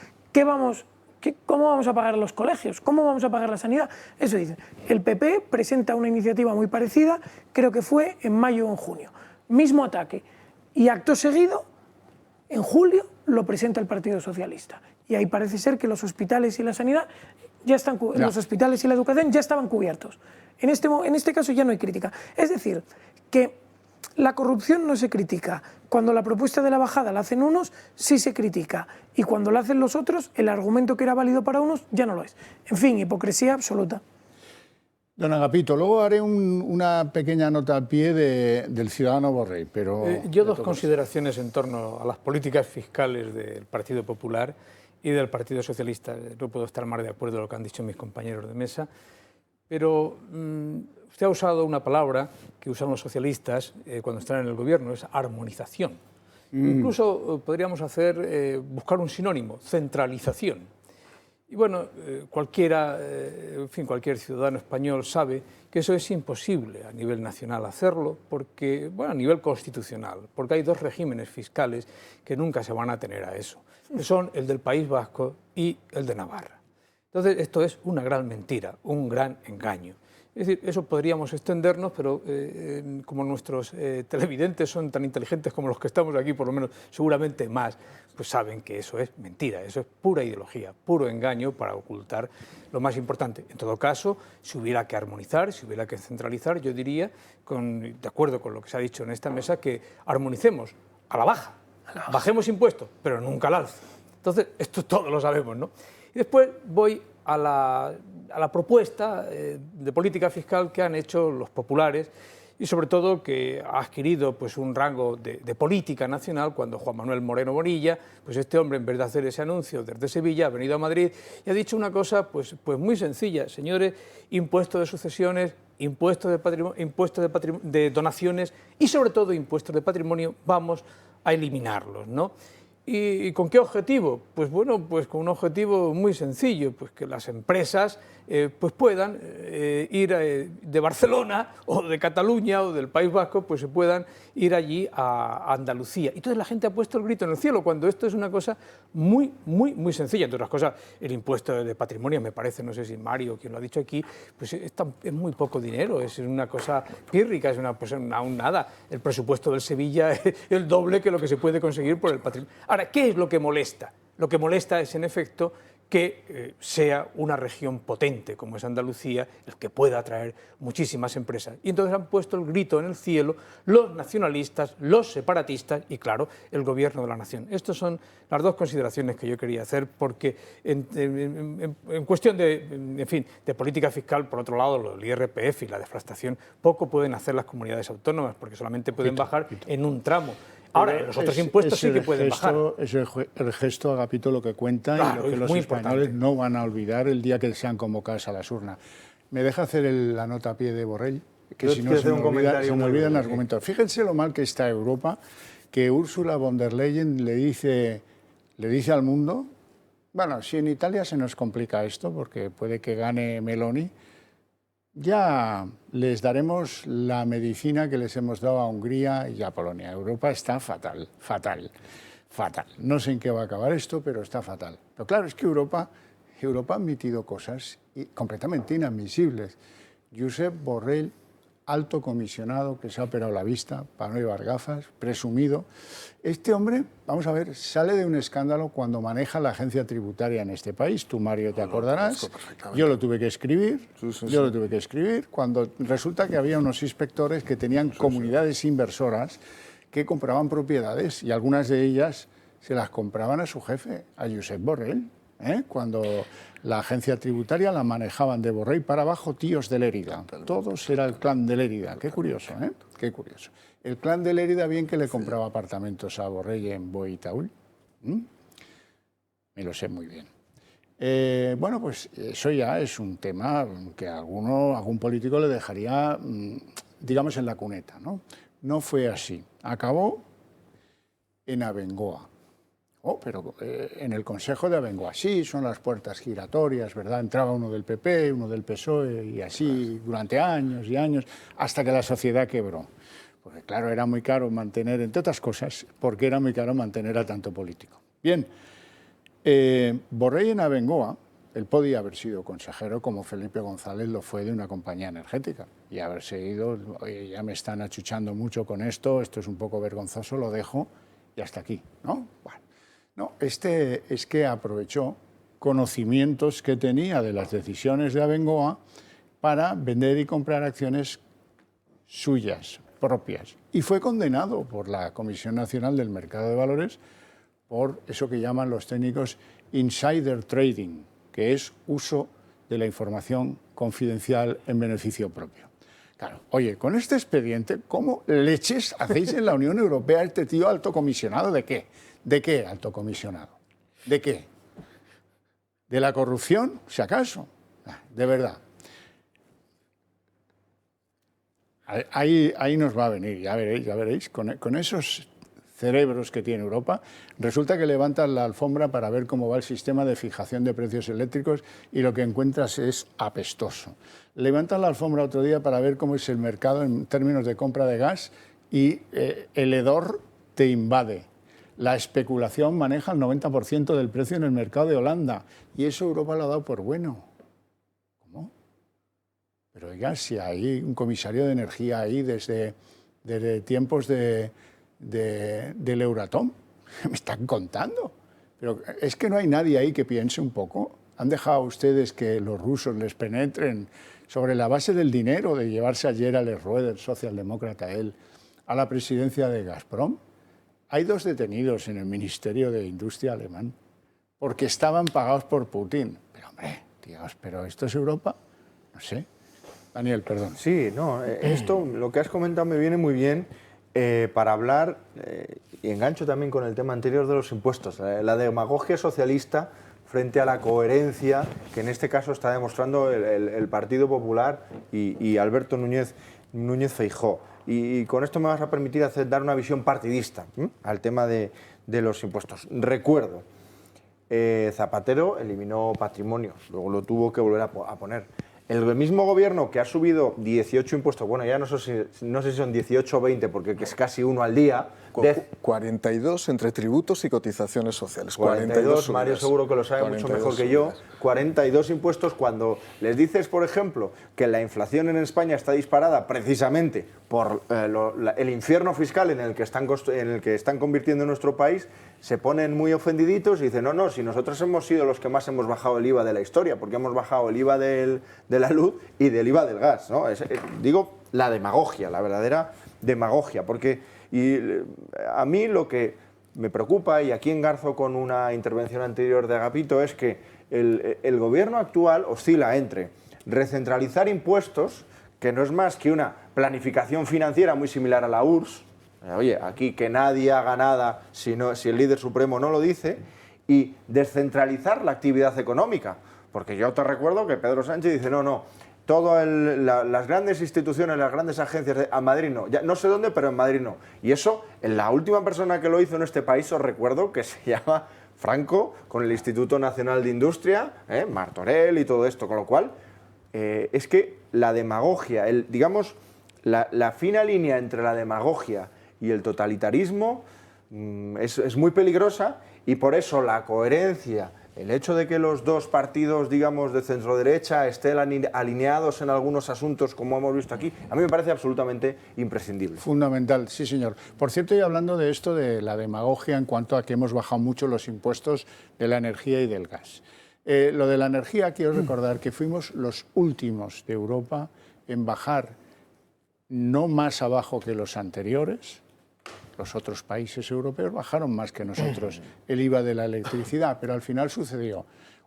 ¿cómo vamos a pagar los colegios? ¿Cómo vamos a pagar la sanidad? Eso dicen. El PP presenta una iniciativa muy parecida, creo que fue en mayo o en junio. Mismo ataque. Y acto seguido, en julio, lo presenta el Partido Socialista. Y ahí parece ser que los hospitales y la sanidad los hospitales y la educación ya estaban cubiertos. En este caso ya no hay crítica. Es decir, que la corrupción no se critica. Cuando la propuesta de la bajada la hacen unos, sí se critica. Y cuando la hacen los otros, el argumento que era válido para unos ya no lo es. En fin, hipocresía absoluta. Don Agapito, luego haré una pequeña nota al pie del ciudadano Borrell, pero... Yo dos consideraciones en torno a las políticas fiscales del Partido Popular y del Partido Socialista. No puedo estar más de acuerdo con lo que han dicho mis compañeros de mesa, pero usted ha usado una palabra que usan los socialistas cuando están en el gobierno, es armonización. Incluso podríamos buscar un sinónimo, centralización. Y bueno, cualquier ciudadano español sabe que eso es imposible a nivel nacional hacerlo, a nivel constitucional, porque hay 2 regímenes fiscales que nunca se van a tener a eso, que son el del País Vasco y el de Navarra. Entonces, esto es una gran mentira, un gran engaño. Es decir, eso podríamos extendernos, pero como nuestros televidentes son tan inteligentes como los que estamos aquí, por lo menos seguramente más, pues saben que eso es mentira, eso es pura ideología, puro engaño para ocultar lo más importante. En todo caso, si hubiera que armonizar, si hubiera que centralizar, yo diría, de acuerdo con lo que se ha dicho en esta mesa, que armonicemos a la baja, bajemos impuestos, pero nunca al alza. Entonces, esto todos lo sabemos, ¿no? Y después voy a la propuesta de política fiscal que han hecho los populares y sobre todo que ha adquirido pues, un rango de política nacional cuando Juan Manuel Moreno Bonilla, pues este hombre en vez de hacer ese anuncio desde Sevilla ha venido a Madrid y ha dicho una cosa pues muy sencilla, señores, impuesto de sucesiones, impuesto de patrimonio, de donaciones y sobre todo impuestos de patrimonio, vamos a eliminarlos, ¿no? ¿Y con qué objetivo? Pues bueno, pues con un objetivo muy sencillo, pues que las empresas pues puedan ir de Barcelona o de Cataluña o del País Vasco, pues se puedan ir allí a Andalucía. Y entonces la gente ha puesto el grito en el cielo, cuando esto es una cosa muy sencilla. Entre otras cosas, el impuesto de patrimonio, me parece, no sé si Mario, quien lo ha dicho aquí, pues es muy poco dinero, es una cosa pírrica, es aún nada. El presupuesto del Sevilla es el doble que lo que se puede conseguir por el patrimonio. Ahora, ¿qué es lo que molesta? Lo que molesta es, en efecto, que sea una región potente como es Andalucía, el que pueda atraer muchísimas empresas. Y entonces han puesto el grito en el cielo los nacionalistas, los separatistas y, claro, el gobierno de la nación. Estas son las dos consideraciones que yo quería hacer porque en cuestión de política fiscal, por otro lado, el IRPF y la deflación, poco pueden hacer las comunidades autónomas porque solamente pueden bajar en un tramo. Ahora, los otros impuestos sí que pueden bajar. Es el gesto, Agapito, lo que cuenta, claro, y lo que los españoles no van a olvidar el día que sean convocados a las urnas. ¿Me deja hacer la nota a pie de Borrell? Que si no se me olvidan argumentos. Fíjense lo mal que está Europa, que Ursula von der Leyen le dice al mundo, bueno, si en Italia se nos complica esto, porque puede que gane Meloni, ya les daremos la medicina que les hemos dado a Hungría y a Polonia. Europa está fatal. No sé en qué va a acabar esto, pero está fatal. Pero claro, es que Europa ha admitido cosas completamente inadmisibles. Josep Borrell, alto comisionado que se ha operado la vista para no llevar gafas, presumido. Este hombre, vamos a ver, sale de un escándalo cuando maneja la agencia tributaria en este país. Tú, Mario, te acordarás. Yo lo tuve que escribir. Lo tuve que escribir cuando resulta que había unos inspectores que tenían comunidades inversoras que compraban propiedades y algunas de ellas se las compraban a su jefe, a Josep Borrell. Cuando la agencia tributaria la manejaban de Borrell para abajo tíos de Lérida. Todos era el clan de Lérida. Qué curioso, ¿eh? Qué curioso. El clan de Lérida bien que le compraba apartamentos a Borrell en Boitaúl. Me lo sé muy bien. Bueno, pues eso ya es un tema que algún político le dejaría, digamos, en la cuneta, ¿no? No fue así. Acabó en Abengoa. Pero en el Consejo de Abengoa sí, son las puertas giratorias, ¿verdad? Entraba uno del PP, uno del PSOE y así durante años y años, hasta que la sociedad quebró. Porque claro, era muy caro mantener, entre otras cosas, porque era muy caro mantener a tanto político. Bien, Borrell en Abengoa, él podía haber sido consejero como Felipe González lo fue de una compañía energética y haberse ido, oye, ya me están achuchando mucho con esto es un poco vergonzoso, lo dejo y hasta aquí, ¿no? Bueno. No, es que aprovechó conocimientos que tenía de las decisiones de Abengoa para vender y comprar acciones suyas, propias. Y fue condenado por la Comisión Nacional del Mercado de Valores por eso que llaman los técnicos insider trading, que es uso de la información confidencial en beneficio propio. Claro, oye, con este expediente, ¿cómo leches hacéis en la Unión Europea este tío alto comisionado de qué? ¿De qué alto comisionado? ¿De qué? ¿De la corrupción, si acaso? De verdad. Ahí nos va a venir, ya veréis, con esos cerebros que tiene Europa, resulta que levantan la alfombra para ver cómo va el sistema de fijación de precios eléctricos y lo que encuentras es apestoso. Levantan la alfombra otro día para ver cómo es el mercado en términos de compra de gas y el hedor te invade. La especulación maneja el 90% del precio en el mercado de Holanda y eso Europa lo ha dado por bueno. ¿Cómo? Pero oiga, si hay un comisario de energía ahí desde tiempos del Euratom, me están contando. Pero es que no hay nadie ahí que piense un poco. ¿Han dejado ustedes que los rusos les penetren sobre la base del dinero de llevarse ayer a Lerroeder, socialdemócrata él, a la presidencia de Gazprom? Hay 2 detenidos en el Ministerio de Industria alemán porque estaban pagados por Putin. Pero hombre, Dios, ¿pero esto es Europa? No sé. Daniel, perdón. Sí, no, esto, lo que has comentado me viene muy bien para hablar, y engancho también con el tema anterior de los impuestos, la demagogia socialista frente a la coherencia que en este caso está demostrando el Partido Popular y Alberto Núñez Feijóo. Y con esto me vas a permitir dar una visión partidista al tema de los impuestos. Recuerdo, Zapatero eliminó patrimonio, luego lo tuvo que volver a poner. El mismo gobierno que ha subido 18 impuestos, bueno, ya no sé si son 18 o 20, porque es casi uno al día. 42 entre tributos y cotizaciones sociales. 42, Mario seguro que lo sabe mucho mejor que yo. 42 impuestos cuando les dices, por ejemplo, que la inflación en España está disparada precisamente por el infierno fiscal en el que están convirtiendo nuestro país, se ponen muy ofendiditos y dicen, no, si nosotros hemos sido los que más hemos bajado el IVA de la historia, porque hemos bajado el IVA de la luz y del IVA del gas, ¿no? Digo, la demagogia, la verdadera demagogia, porque a mí lo que me preocupa, y aquí engarzo con una intervención anterior de Agapito, es que el gobierno actual oscila entre recentralizar impuestos, que no es más que una planificación financiera muy similar a la URSS, oye, aquí que nadie haga nada si el líder supremo no lo dice, y descentralizar la actividad económica, porque yo te recuerdo que Pedro Sánchez dice, no, todas las grandes instituciones, las grandes agencias, a Madrid no, ya no sé dónde, pero en Madrid no. Y eso, la última persona que lo hizo en este país, os recuerdo, que se llama Franco, con el Instituto Nacional de Industria, Martorell y todo esto, con lo cual, es que la demagogia, digamos, la fina línea entre la demagogia y el totalitarismo es muy peligrosa, y por eso la coherencia, el hecho de que los dos partidos, digamos, de centro-derecha estén alineados en algunos asuntos, como hemos visto aquí, a mí me parece absolutamente imprescindible. Fundamental, sí, señor. Por cierto, y hablando de esto de la demagogia en cuanto a que hemos bajado mucho los impuestos de la energía y del gas. Lo de la energía, quiero recordar que fuimos los últimos de Europa en bajar no más abajo que los anteriores. Los otros países europeos bajaron más que nosotros el IVA de la electricidad, pero al final sucedió.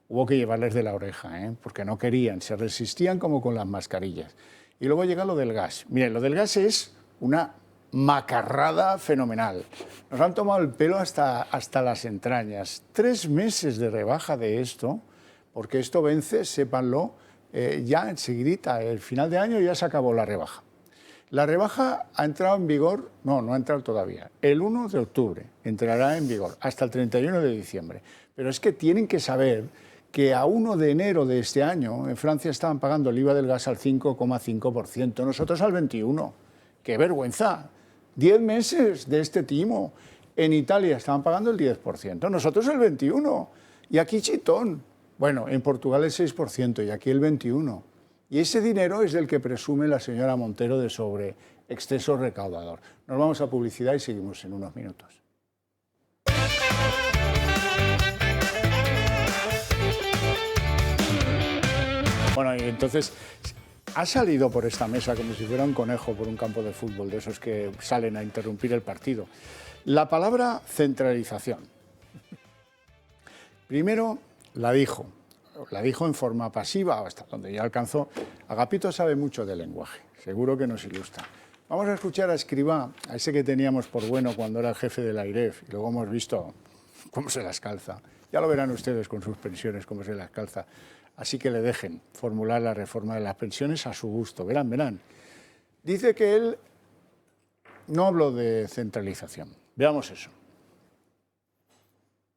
Hubo que llevarles de la oreja, porque no querían, se resistían como con las mascarillas. Y luego llega lo del gas. Miren, lo del gas es una macarrada fenomenal. Nos han tomado el pelo hasta las entrañas. 3 meses de rebaja de esto, porque esto vence, sépanlo, ya enseguidita, el final de año ya se acabó la rebaja. La rebaja ha entrado en vigor, no ha entrado todavía, el 1 de octubre entrará en vigor, hasta el 31 de diciembre. Pero es que tienen que saber que a 1 de enero de este año en Francia estaban pagando el IVA del gas al 5,5%, nosotros al 21%. ¡Qué vergüenza! 10 meses de este timo. En Italia estaban pagando el 10%, nosotros el 21%. Y aquí chitón. Bueno, en Portugal el 6% y aquí el 21%. Y ese dinero es del que presume la señora Montero de sobre exceso recaudador. Nos vamos a publicidad y seguimos en unos minutos. Bueno, y entonces ha salido por esta mesa como si fuera un conejo por un campo de fútbol, de esos que salen a interrumpir el partido, la palabra centralización. Primero la dijo en forma pasiva, hasta donde ya alcanzó. Agapito sabe mucho de lenguaje, seguro que nos ilustra. Vamos a escuchar a Escrivá, a ese que teníamos por bueno cuando era el jefe de la AIREF, y luego hemos visto cómo se las calza. Ya lo verán ustedes con sus pensiones, cómo se las calza. Así que le dejen formular la reforma de las pensiones a su gusto. Verán. Dice que él no habló de centralización. Veamos eso.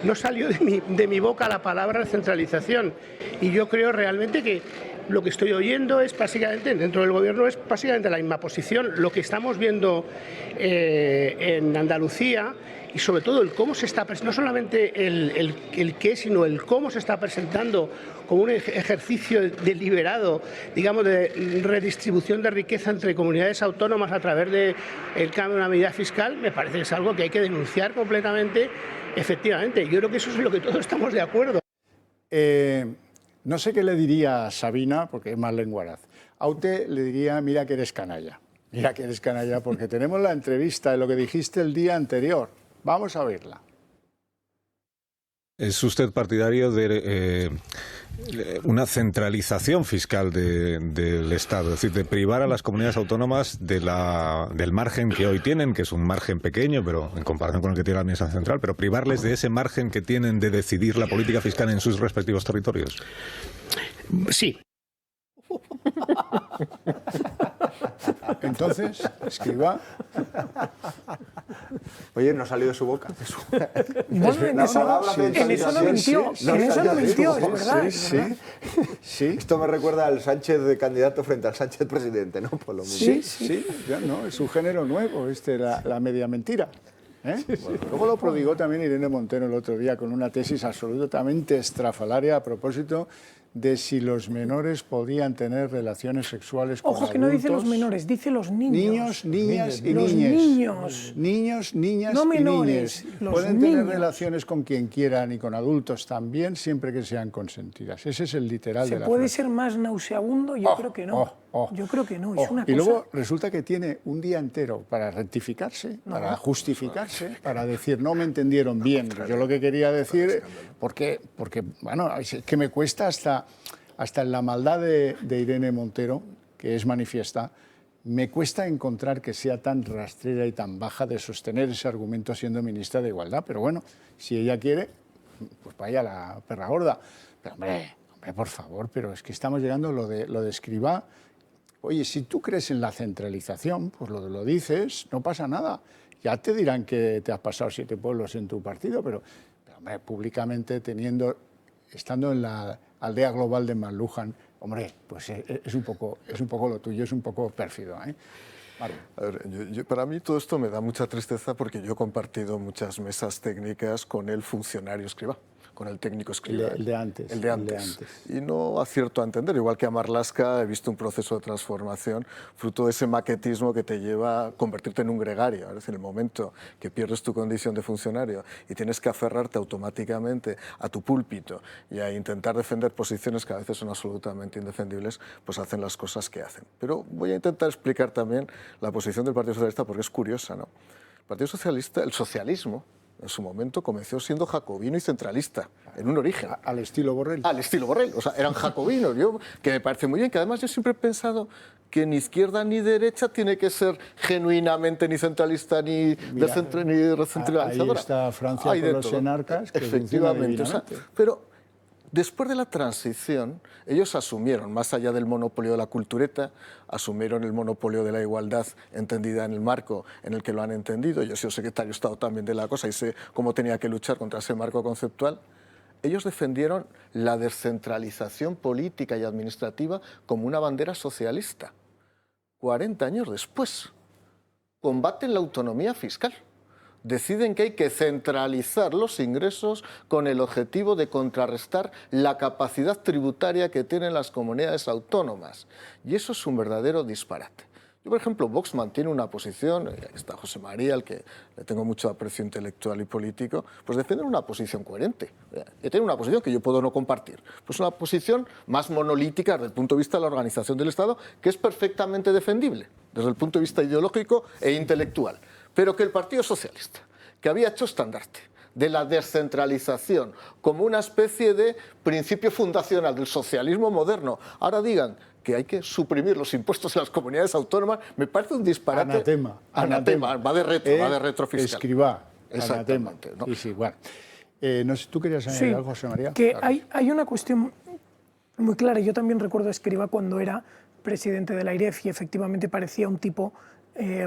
No salió de mi boca la palabra centralización, y yo creo realmente que lo que estoy oyendo es básicamente, dentro del Gobierno, es básicamente la misma posición. Lo que estamos viendo en Andalucía y sobre todo el cómo se está presentando, no solamente el qué, sino el cómo se está presentando como un ejercicio deliberado, digamos, de redistribución de riqueza entre comunidades autónomas a través del cambio de una medida fiscal, me parece que es algo que hay que denunciar completamente, efectivamente. Yo creo que eso es lo que todos estamos de acuerdo. No sé qué le diría a Sabina, porque es más lenguaraz. A usted le diría, mira que eres canalla. Mira que eres canalla, porque tenemos la entrevista de lo que dijiste el día anterior. Vamos a verla. ¿Es usted partidario de una centralización fiscal del Estado? Es decir, de privar a las comunidades autónomas del margen que hoy tienen, que es un margen pequeño, pero en comparación con el que tiene la Administración Central, pero privarles de ese margen que tienen de decidir la política fiscal en sus respectivos territorios. Sí. Entonces, Escrivá. Oye, no ha salido de su boca. Bueno, en eso no mintió, es verdad. Sí. Esto me recuerda al Sánchez de candidato frente al Sánchez presidente, ¿no? Por lo mismo. Sí, ya no, es un género nuevo, la media mentira. Bueno, luego lo prodigó también Irene Montero el otro día con una tesis absolutamente estrafalaria a propósito de si los menores podían tener relaciones sexuales con adultos. Ojo, que no dice los menores, dice los niños. Niños, niñas y los niñes. Niños. Niños, niñas no y menores, niñes. Los Pueden niños. tener relaciones con quien quieran y con adultos también, siempre que sean consentidas. Ese es el literal de la ¿Se puede frase. ser más nauseabundo? Yo creo que no. Yo creo que no, es una cosa... Y luego resulta que tiene un día entero para rectificarse, para justificarse, para decir, no me entendieron bien. Yo lo que quería decir, porque bueno, es que me cuesta hasta en la maldad de Irene Montero, que es manifiesta, me cuesta encontrar que sea tan rastrera y tan baja de sostener ese argumento siendo ministra de Igualdad. Pero bueno, si ella quiere, pues vaya la perra gorda. Pero hombre, por favor, pero es que estamos llegando a lo de Escrivá. Oye, si tú crees en la centralización, pues lo dices, no pasa nada. Ya te dirán que te has pasado 7 pueblos en tu partido, pero hombre, públicamente estando en la aldea global de McLuhan, hombre, pues es un poco lo tuyo, es un poco pérfido, ¿eh? Vale. A ver, para mí todo esto me da mucha tristeza porque yo he compartido muchas mesas técnicas con el funcionario Escrivá, con el técnico Escrivá. El de antes. El de antes. Y no acierto a entender, igual que a Marlaska he visto un proceso de transformación fruto de ese maquetismo que te lleva a convertirte en un gregario. Es decir, en el momento que pierdes tu condición de funcionario y tienes que aferrarte automáticamente a tu púlpito y a intentar defender posiciones que a veces son absolutamente indefendibles, pues hacen las cosas que hacen. Pero voy a intentar explicar también la posición del Partido Socialista porque es curiosa, ¿no? El Partido Socialista, el socialismo, en su momento comenzó siendo jacobino y centralista, en un origen. Al estilo Borrell. Al estilo Borrell, o sea, eran jacobinos, que me parece muy bien, que además yo siempre he decir que ni izquierda ni derecha tiene que ser genuinamente ni centralista ni recentralizadora. Ahí está Francia con los enarcas, que efectivamente, o sea, pero después de la transición, ellos asumieron, más allá del monopolio de la cultureta, asumieron el monopolio de la igualdad entendida en el marco en el que lo han entendido. Yo he sido secretario de Estado también de la cosa y sé cómo tenía que luchar contra ese marco conceptual. Ellos defendieron la descentralización política y administrativa como una bandera socialista. 40 años después, combaten la autonomía fiscal. Deciden que hay que centralizar los ingresos con el objetivo de contrarrestar la capacidad tributaria que tienen las comunidades autónomas. Y eso es un verdadero disparate. Yo, por ejemplo, Vox mantiene una posición, está José María, al que le tengo mucho aprecio intelectual y político, pues defienden una posición coherente. Y tiene una posición que yo puedo no compartir. Pues una posición más monolítica desde el punto de vista de la organización del Estado, que es perfectamente defendible desde el punto de vista ideológico e intelectual. Pero que el Partido Socialista, que había hecho estandarte de la descentralización como una especie de principio fundacional del socialismo moderno, ahora digan que hay que suprimir los impuestos en las comunidades autónomas, me parece un disparate. Anatema. Va de retro fiscal. Escrivá. Exactamente. ¿No? Sí, bueno. No sé, ¿tú querías añadir algo, José María? Que claro. Hay una cuestión muy clara. Yo también recuerdo a Escrivá cuando era presidente de la AIREF y efectivamente parecía un tipo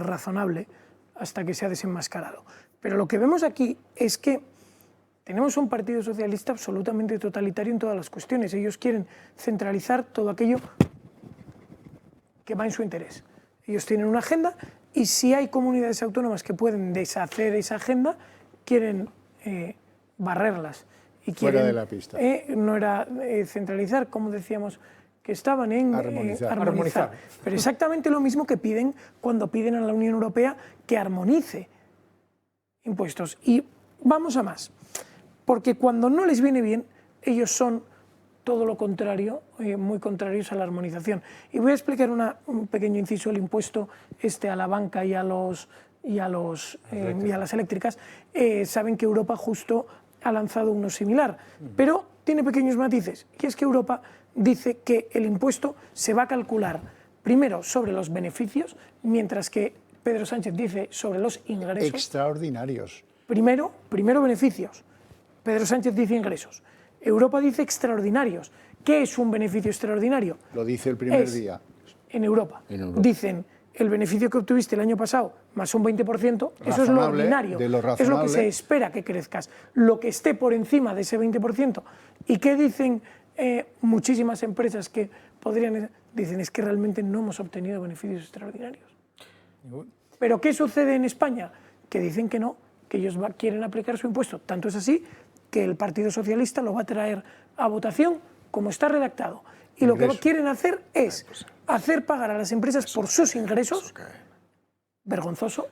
razonable hasta que se ha desenmascarado. Pero lo que vemos aquí es que Tenemos un Partido Socialista absolutamente totalitario en todas las cuestiones. Ellos quieren centralizar todo aquello que va en su interés. Ellos tienen una agenda y si hay comunidades autónomas que pueden deshacer esa agenda, quieren barrerlas. Y quieren, fuera de la pista. No era centralizar, como decíamos, que estaban en armonizar. Pero exactamente lo mismo que piden cuando piden a la Unión Europea que armonice impuestos. Y vamos a más, porque cuando no les viene bien, ellos son todo lo contrario, muy contrarios a la armonización. Y voy a explicar un pequeño inciso, el impuesto a la banca y a las eléctricas. Saben que Europa justo ha lanzado uno similar, pero tiene pequeños matices, y es que Europa dice que el impuesto se va a calcular primero sobre los beneficios, mientras que Pedro Sánchez dice sobre los ingresos. Extraordinarios. Primero beneficios. Pedro Sánchez dice ingresos. Europa dice extraordinarios. ¿Qué es un beneficio extraordinario? Lo dice el primer día. En Europa. Dicen el beneficio que obtuviste el año pasado más un 20%, eso es lo ordinario, es lo que se espera que crezcas. Lo que esté por encima de ese 20%. ¿Y qué dicen muchísimas empresas que podrían? Dicen, es que realmente no hemos obtenido beneficios extraordinarios. ¿Pero qué sucede en España? Que dicen que no, que ellos quieren aplicar su impuesto. Tanto es así que el Partido Socialista lo va a traer a votación como está redactado. Y lo que quieren hacer es hacer pagar a las empresas por sus ingresos, vergonzoso,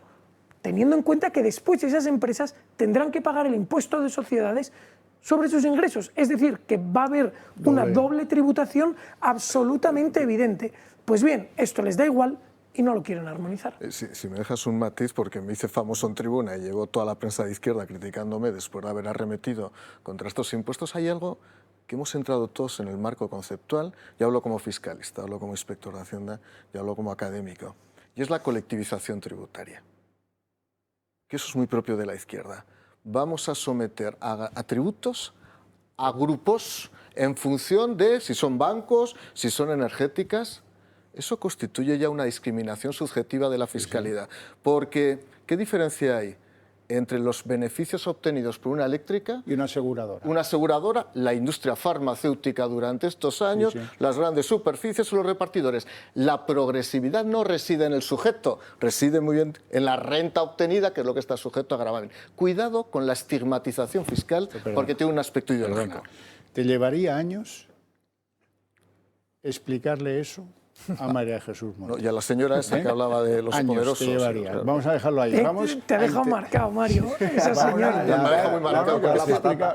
teniendo en cuenta que después esas empresas tendrán que pagar el impuesto de sociedades sobre sus ingresos. Es decir, que va a haber una doble tributación absolutamente evidente. Pues bien, esto les da igual y no lo quieren armonizar. Si me dejas un matiz, porque me hice famoso en tribuna y llegó toda la prensa de izquierda criticándome después de haber arremetido contra estos impuestos, hay algo que hemos entrado todos en el marco conceptual, yo hablo como fiscalista, hablo como inspector de Hacienda, yo hablo como académico, y es la colectivización tributaria, que eso es muy propio de la izquierda. Vamos a someter a tributos a grupos en función de si son bancos, si son energéticas. Eso constituye ya una discriminación subjetiva de la fiscalidad, porque ¿qué diferencia hay entre los beneficios obtenidos por una eléctrica y una aseguradora? Una aseguradora, la industria farmacéutica durante estos años, las grandes superficies o los repartidores. La progresividad no reside en el sujeto, reside muy bien en la renta obtenida, que es lo que está sujeto a gravamen. Cuidado con la estigmatización fiscal, porque tiene un aspecto ideológico. ¿Te llevaría años explicarle eso a María Jesús Montero? Y a la señora esa que hablaba de los poderosos. Te llevaría. Claro. Vamos a dejarlo ahí. Te ha dejado marcado, Mario, esa señora. Me ha dejado muy marcado.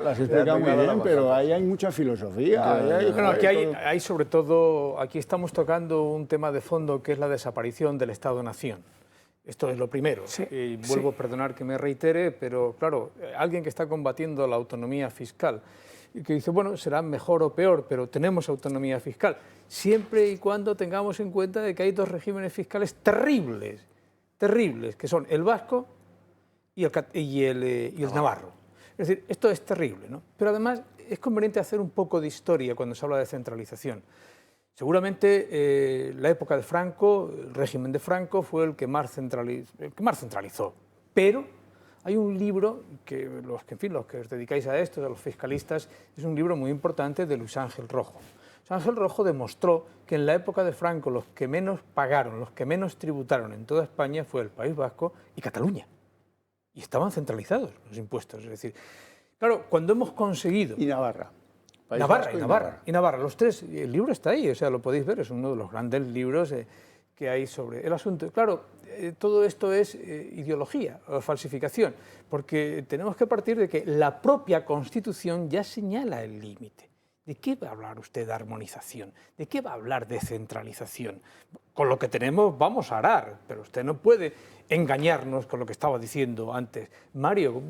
Las explica muy bien, pero ahí hay mucha filosofía. Bueno, aquí hay sobre todo, aquí estamos tocando un tema de fondo que es la desaparición del Estado-Nación. Esto es lo primero. Y vuelvo a perdonar que me reitere, pero claro, alguien que está combatiendo la autonomía fiscal y que dice, bueno, será mejor o peor, pero tenemos autonomía fiscal, siempre y cuando tengamos en cuenta de que hay dos regímenes fiscales terribles, que son el vasco y el navarro. Es decir, esto es terrible, ¿no? Pero además es conveniente hacer un poco de historia cuando se habla de centralización. Seguramente la época de Franco, el régimen de Franco, fue el que más centralizó, pero hay un libro que los que os dedicáis a esto, a los fiscalistas, es un libro muy importante de Luis Ángel Rojo. Luis Ángel Rojo demostró que en la época de Franco los que menos pagaron, los que menos tributaron en toda España fue el País Vasco y Cataluña. Y estaban centralizados los impuestos. Es decir, claro, cuando hemos conseguido... Y Navarra. Navarra, los tres, el libro está ahí, o sea, lo podéis ver, es uno de los grandes libros que hay sobre el asunto. Claro, todo esto es ideología o falsificación, porque tenemos que partir de que la propia Constitución ya señala el límite. ¿De qué va a hablar usted de armonización? ¿De qué va a hablar de centralización? Con lo que tenemos vamos a arar, pero usted no puede engañarnos con lo que estaba diciendo antes Mario.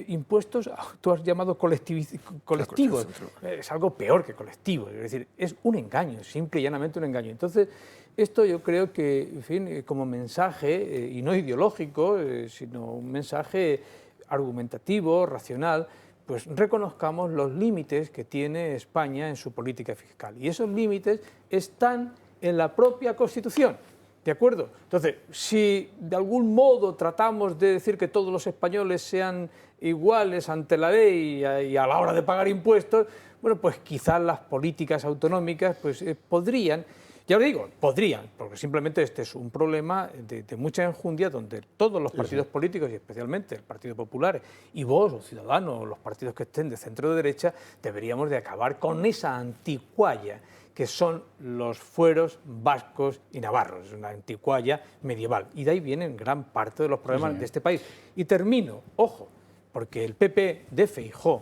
Impuestos, tú has llamado colectivos, es algo peor que colectivo, es decir, es un engaño, simple y llanamente un engaño. Entonces, esto yo creo que, en fin, como mensaje, y no ideológico, sino un mensaje argumentativo, racional, pues reconozcamos los límites que tiene España en su política fiscal. Y esos límites están en la propia Constitución. ¿De acuerdo? Entonces, si de algún modo tratamos de decir que todos los españoles sean iguales ante la ley y a la hora de pagar impuestos, bueno, pues quizás las políticas autonómicas pues, podrían, ya os digo, podrían, porque simplemente este es un problema de mucha enjundia donde todos los partidos políticos, y especialmente el Partido Popular y vos, los Ciudadanos, los partidos que estén de centro de derecha, deberíamos de acabar con esa anticualla que son los fueros vascos y navarros, es una anticualla medieval. Y de ahí vienen gran parte de los problemas de este país. Y termino, ojo, porque el PP de Feijóo,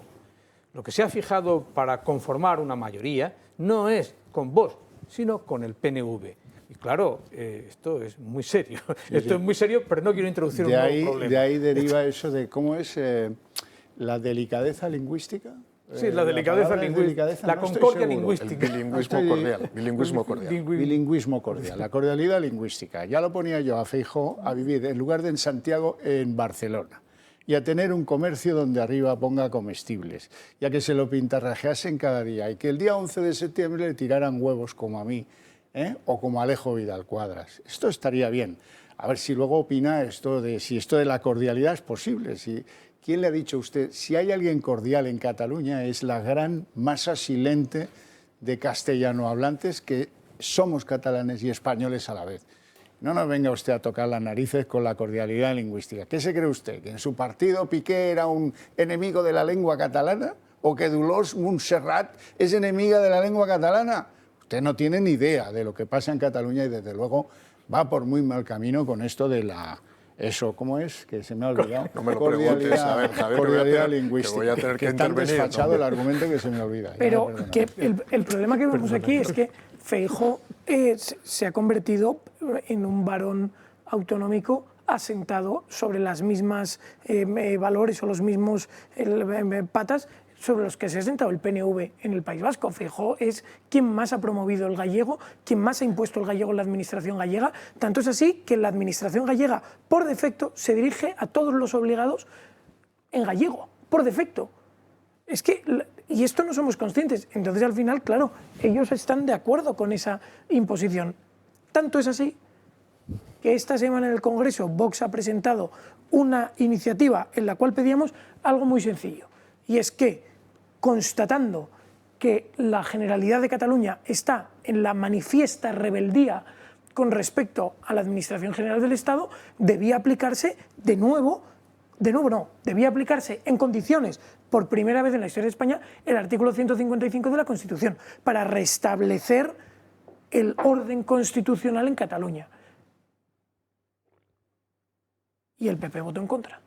lo que se ha fijado para conformar una mayoría, no es con Vox, sino con el PNV. Y claro, esto es muy serio. Esto es muy serio, pero no quiero introducir un nuevo problema. De ahí deriva eso de cómo es la delicadeza lingüística. Sí, la delicadeza lingüística, la concordia lingüística. El bilingüismo cordial. Bilingüismo cordial, la cordialidad lingüística. Ya lo ponía yo a Feijóo a vivir, en lugar de en Santiago, en Barcelona. Y a tener un comercio donde arriba ponga comestibles. Y a que se lo pintarrajeasen cada día. Y que el día 11 de septiembre le tiraran huevos como a mí, o como a Alejo Vidal Cuadras. Esto estaría bien. A ver si luego opina si esto de la cordialidad es posible. ¿Quién le ha dicho a usted? Si hay alguien cordial en Cataluña es la gran masa silente de castellanohablantes que somos catalanes y españoles a la vez. No nos venga usted a tocar las narices con la cordialidad lingüística. ¿Qué se cree usted? ¿Que en su partido Piqué era un enemigo de la lengua catalana? ¿O que Dolors Montserrat es enemiga de la lengua catalana? Usted no tiene ni idea de lo que pasa en Cataluña y desde luego va por muy mal camino con esto de la... Eso, ¿cómo es? Que se me ha olvidado. No me lo preguntes, a ver, Javier, cordialidad lingüística. Que voy a tener que está intervenir. desfachado el argumento que se me olvida. Pero que el problema que vemos aquí es que Feijóo se ha convertido en un varón autonómico asentado sobre las mismas valores o los mismos patas sobre los que se ha sentado el PNV en el País Vasco. Feijóo es quien más ha promovido el gallego, quien más ha impuesto el gallego en la administración gallega. Tanto es así que la administración gallega, por defecto, se dirige a todos los obligados en gallego, por defecto. Es que, y esto no somos conscientes. Entonces, al final, claro, ellos están de acuerdo con esa imposición. Tanto es así que esta semana en el Congreso Vox ha presentado una iniciativa en la cual pedíamos algo muy sencillo. Y es que, constatando que la Generalidad de Cataluña está en la manifiesta rebeldía con respecto a la Administración General del Estado, debía aplicarse debía aplicarse en condiciones, por primera vez en la historia de España, el artículo 155 de la Constitución, para restablecer el orden constitucional en Cataluña. Y el PP votó en contra.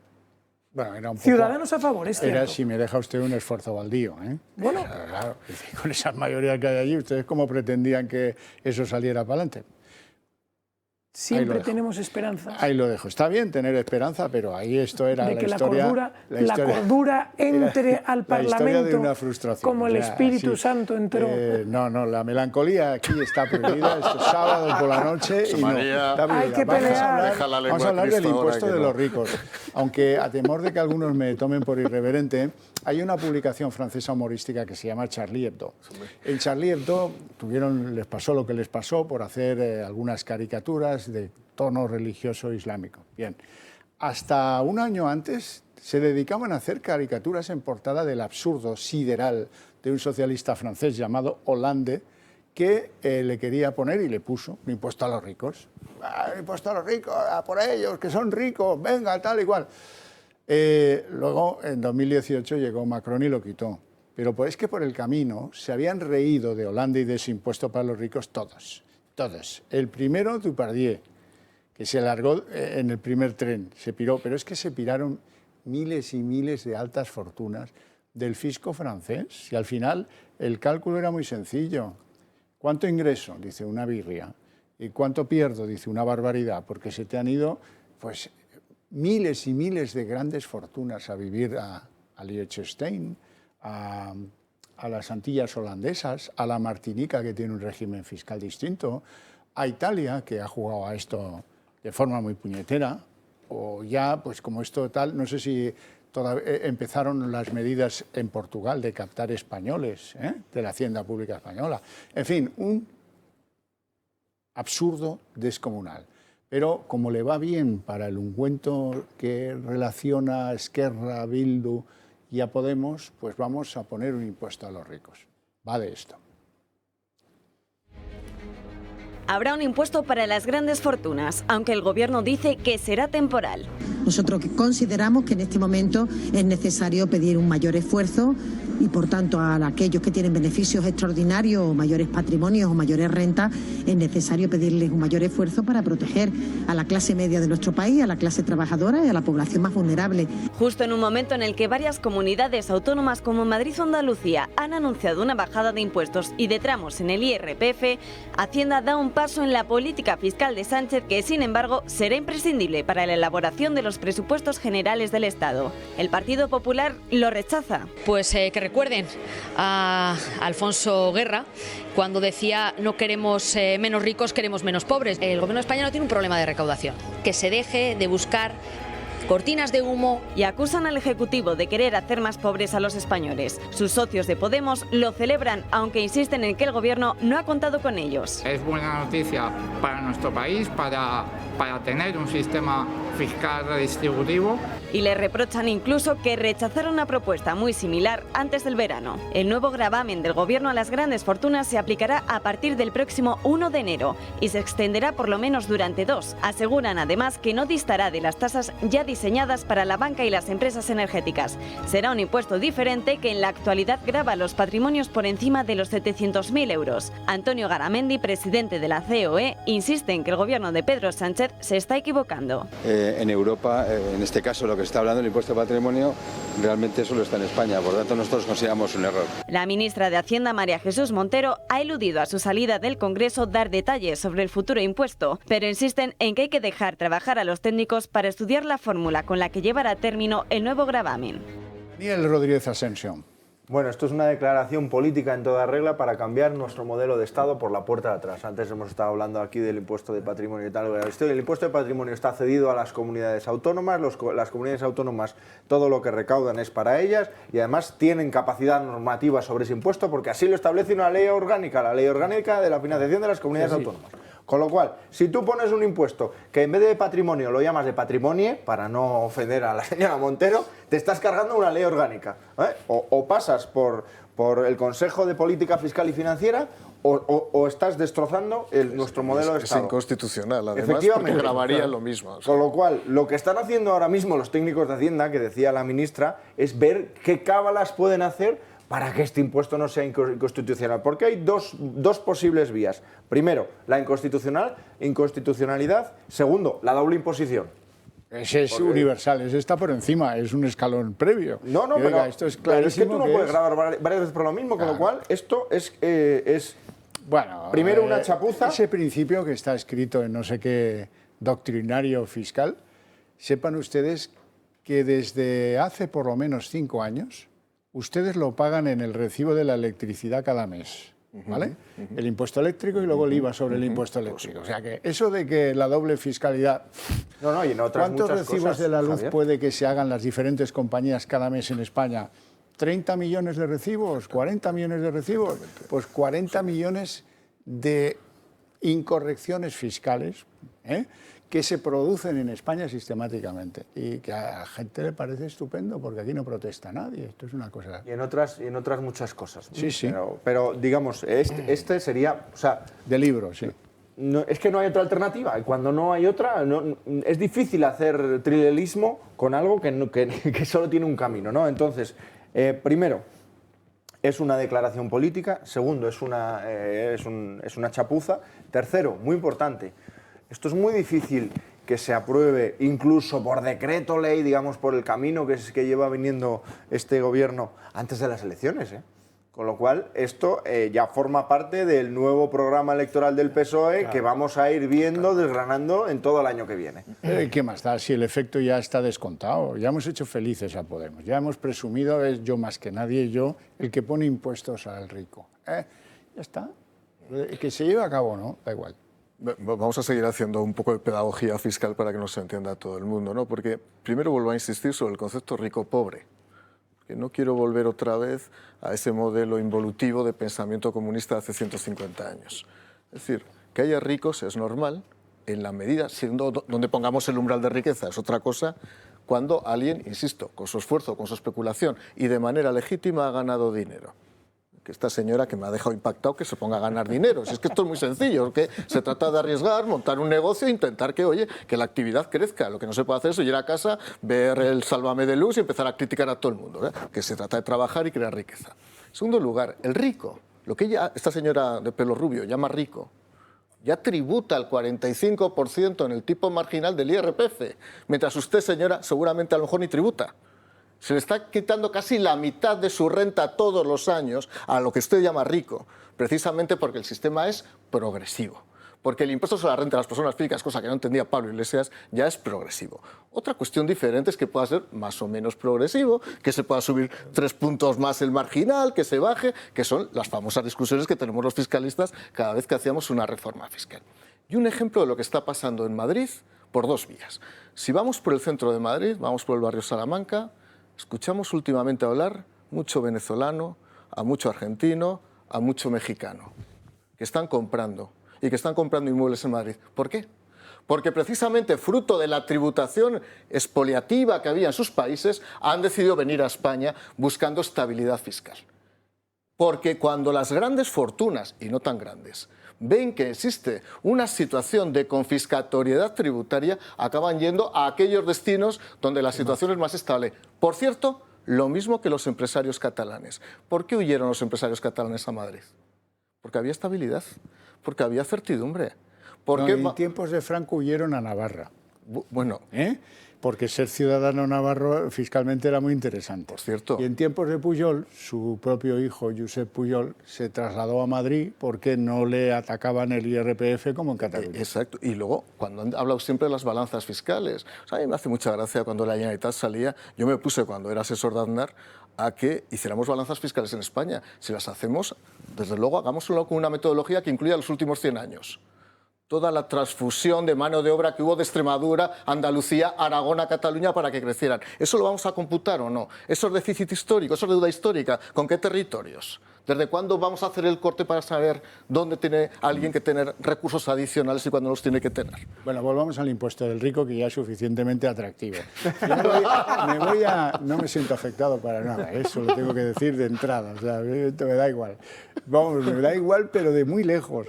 Bueno, era un poco, Ciudadanos a favor, es cierto. Era, si me deja usted, un esfuerzo baldío. Bueno. Claro, con esas mayorías que hay allí, ¿ustedes cómo pretendían que eso saliera para adelante? Siempre tenemos esperanzas. Ahí lo dejo. Está bien tener esperanza, pero ahí esto era de que la historia... La cordura entre al Parlamento de una frustración. Como el Espíritu Santo entró. No, la melancolía aquí está prohibida. Esto es sábado por la noche y María, está hay que pelear. Vamos a hablar del impuesto de los ricos. Aunque a temor de que algunos me tomen por irreverente, hay una publicación francesa humorística que se llama Charlie Hebdo. En Charlie Hebdo les pasó lo que les pasó por hacer algunas caricaturas de tono religioso islámico. Bien, hasta un año antes se dedicaban a hacer caricaturas en portada del absurdo sideral de un socialista francés llamado Hollande que le quería poner y le puso un impuesto a los ricos. Impuesto a los ricos, a por ellos, que son ricos, venga, tal y cual. Luego, en 2018, llegó Macron y lo quitó. Pero es que por el camino se habían reído de Hollande y de su impuesto para los ricos todos. El primero, Depardieu, que se largó en el primer tren, se piró, pero es que se piraron miles y miles de altas fortunas del fisco francés. Y al final el cálculo era muy sencillo. ¿Cuánto ingreso? Dice, una birria. ¿Y cuánto pierdo? Dice, una barbaridad, porque se te han ido pues miles y miles de grandes fortunas a vivir a Liechtenstein, a las Antillas holandesas, a la Martinica, que tiene un régimen fiscal distinto, a Italia, que ha jugado a esto de forma muy puñetera, o ya, pues como esto tal, no sé si empezaron las medidas en Portugal de captar españoles de la Hacienda Pública Española. En fin, absurdo, descomunal. Pero como le va bien para el ungüento que relaciona a Esquerra, a Bildu y a Podemos, pues vamos a poner un impuesto a los ricos. Va de esto. Habrá un impuesto para las grandes fortunas, aunque el Gobierno dice que será temporal. Nosotros consideramos que en este momento es necesario pedir un mayor esfuerzo y, por tanto, a aquellos que tienen beneficios extraordinarios o mayores patrimonios o mayores rentas, es necesario pedirles un mayor esfuerzo para proteger a la clase media de nuestro país, a la clase trabajadora y a la población más vulnerable. Justo en un momento en el que varias comunidades autónomas como Madrid o Andalucía han anunciado una bajada de impuestos y de tramos en el IRPF, Hacienda da un paso en la política fiscal de Sánchez que, sin embargo, será imprescindible para la elaboración de los presupuestos generales del Estado. El Partido Popular lo rechaza. Pues que recuerden a Alfonso Guerra cuando decía no queremos menos ricos, queremos menos pobres. El gobierno español tiene un problema de recaudación. Que se deje de buscar cortinas de humo. Y acusan al Ejecutivo de querer hacer más pobres a los españoles. Sus socios de Podemos lo celebran, aunque insisten en que el Gobierno no ha contado con ellos. Es buena noticia para nuestro país, para tener un sistema fiscal redistributivo. Y le reprochan incluso que rechazaron una propuesta muy similar antes del verano. El nuevo gravamen del Gobierno a las grandes fortunas se aplicará a partir del próximo 1 de enero y se extenderá por lo menos durante 2. Aseguran además que no distará de las tasas ya diseñadas para la banca y las empresas energéticas. Será un impuesto diferente que en la actualidad grava los patrimonios por encima de los 700.000 euros. Antonio Garamendi, presidente de la COE, insiste en que el Gobierno de Pedro Sánchez se está equivocando. En Europa, en este caso lo que está hablando el impuesto de patrimonio, realmente solo está en España, por lo tanto nosotros consideramos un error. La ministra de Hacienda, María Jesús Montero, ha eludido a su salida del Congreso dar detalles sobre el futuro impuesto, pero insisten en que hay que dejar trabajar a los técnicos para estudiar la fórmula con la que llevará a término el nuevo gravamen. Daniel Rodríguez Asensio. Bueno, esto es una declaración política en toda regla para cambiar nuestro modelo de Estado por la puerta de atrás. Antes hemos estado hablando aquí del impuesto de patrimonio y tal. El impuesto de patrimonio está cedido a las comunidades autónomas. Las comunidades autónomas, todo lo que recaudan es para ellas y además tienen capacidad normativa sobre ese impuesto porque así lo establece una ley orgánica, la ley orgánica de la financiación de las comunidades autónomas. Con lo cual, si tú pones un impuesto que en vez de patrimonio lo llamas de patrimonie, para no ofender a la señora Montero, te estás cargando una ley orgánica. O pasas por el Consejo de Política Fiscal y Financiera o estás destrozando nuestro modelo de Estado. Es inconstitucional, además, Efectivamente, porque grabaría lo mismo. O sea. Con lo cual, lo que están haciendo ahora mismo los técnicos de Hacienda, que decía la ministra, es ver qué cábalas pueden hacer para que este impuesto no sea inconstitucional. Porque hay dos posibles vías. Primero, la inconstitucionalidad. Segundo, la doble imposición. Ese es universal, ese está por encima, es un escalón previo. No, y, oiga, esto es pero es que tú no puedes es... grabar varias veces por lo mismo, con lo cual esto es bueno, primero una chapuza. Ese principio que está escrito en no sé qué doctrinario fiscal, sepan ustedes que desde hace por lo menos 5 años, ustedes lo pagan en el recibo de la electricidad cada mes, ¿vale? El impuesto eléctrico y luego el IVA sobre el impuesto eléctrico. O sea que eso de que la doble fiscalidad... No, y en otras ¿Cuántos muchas recibos cosas, de la luz Javier? puede que se hagan las diferentes compañías cada mes en España? ¿30 millones de recibos? ¿40 millones de recibos? Pues 40 millones de incorrecciones fiscales, que se producen en España sistemáticamente y que a la gente le parece estupendo porque aquí no protesta nadie. Esto es una cosa... Y en otras muchas cosas. Sí, sí. Pero digamos, este sería... O sea, de libro, sí. No, es que no hay otra alternativa. Y cuando no hay otra, es difícil hacer trilelismo con algo que solo tiene un camino, ¿no? Entonces, primero, es una declaración política. Segundo, es una chapuza. Tercero, muy importante, esto es muy difícil que se apruebe incluso por decreto ley, digamos, por el camino que lleva viniendo este gobierno antes de las elecciones, Con lo cual, esto ya forma parte del nuevo programa electoral del PSOE que vamos a ir viendo, desgranando en todo el año que viene. ¿Qué más da? Si el efecto ya está descontado. Ya hemos hecho felices a Podemos. Ya hemos presumido, es yo más que nadie, yo, el que pone impuestos al rico. Ya está. Que se lleve a cabo, ¿no? Da igual. Vamos a seguir haciendo un poco de pedagogía fiscal para que nos entienda todo el mundo, ¿no? Porque primero vuelvo a insistir sobre el concepto rico-pobre. Porque no quiero volver otra vez a ese modelo involutivo de pensamiento comunista de hace 150 años. Es decir, Que haya ricos es normal, en la medida, siendo donde pongamos el umbral de riqueza es otra cosa, cuando alguien, insisto, con su esfuerzo, con su especulación y de manera legítima ha ganado dinero. Que esta señora que me ha dejado impactado que se ponga a ganar dinero. Si es que esto es muy sencillo, que se trata de arriesgar, montar un negocio e intentar que, oye, que la actividad crezca. Lo que no se puede hacer es ir a casa, ver el Sálvame de Luz y empezar a criticar a todo el mundo, ¿eh? Que se trata de trabajar y crear riqueza. En segundo lugar, el rico, lo que esta señora de pelo rubio llama rico, ya tributa el 45% en el tipo marginal del IRPF, mientras usted, señora, seguramente a lo mejor ni tributa. Se le está quitando casi la mitad de su renta todos los años a lo que usted llama rico, precisamente porque el sistema es progresivo. Porque el impuesto sobre la renta de las personas físicas, cosa que no entendía Pablo Iglesias, ya es progresivo. Otra cuestión diferente es que pueda ser más o menos progresivo, que se pueda subir 3 puntos más el marginal, que se baje, que son las famosas discusiones que tenemos los fiscalistas cada vez que hacíamos una reforma fiscal. Y un ejemplo de lo que está pasando en Madrid por 2 vías. Si vamos por el centro de Madrid, vamos por el barrio Salamanca, escuchamos últimamente hablar mucho venezolano, a mucho argentino, a mucho mexicano, que están comprando y que están comprando inmuebles en Madrid. ¿Por qué? Porque precisamente fruto de la tributación expoliativa que había en sus países, han decidido venir a España buscando estabilidad fiscal. Porque cuando las grandes fortunas, y no tan grandes, ven que existe una situación de confiscatoriedad tributaria, acaban yendo a aquellos destinos donde la situación es más estable. Por cierto, lo mismo que los empresarios catalanes. ¿Por qué huyeron los empresarios catalanes a Madrid? Porque había estabilidad, porque había certidumbre. Porque en tiempos de Franco huyeron a Navarra. Bueno, porque ser ciudadano navarro fiscalmente era muy interesante. Por cierto. Y en tiempos de Pujol, su propio hijo, Josep Pujol, se trasladó a Madrid porque no le atacaban el IRPF como en Cataluña. Exacto. Y luego, cuando han hablado siempre de las balanzas fiscales, o sea, a mí me hace mucha gracia cuando la Generalitat salía, yo me puse cuando era asesor de Aznar, a que hiciéramos balanzas fiscales en España. Si las hacemos, desde luego, hagámoslo con una metodología que incluya los últimos 100 años. Toda la transfusión de mano de obra que hubo de Extremadura, Andalucía, Aragón a Cataluña para que crecieran. ¿Eso lo vamos a computar o no? ¿Eso es déficit histórico? ¿Eso es deuda histórica? ¿Con qué territorios? ¿Desde cuándo vamos a hacer el corte para saber dónde tiene alguien que tener recursos adicionales y cuándo los tiene que tener? Bueno, volvamos al impuesto del rico, que ya es suficientemente atractivo. No me siento afectado para nada, eso lo tengo que decir de entrada, o sea, me da igual. Vamos, me da igual, pero de muy lejos.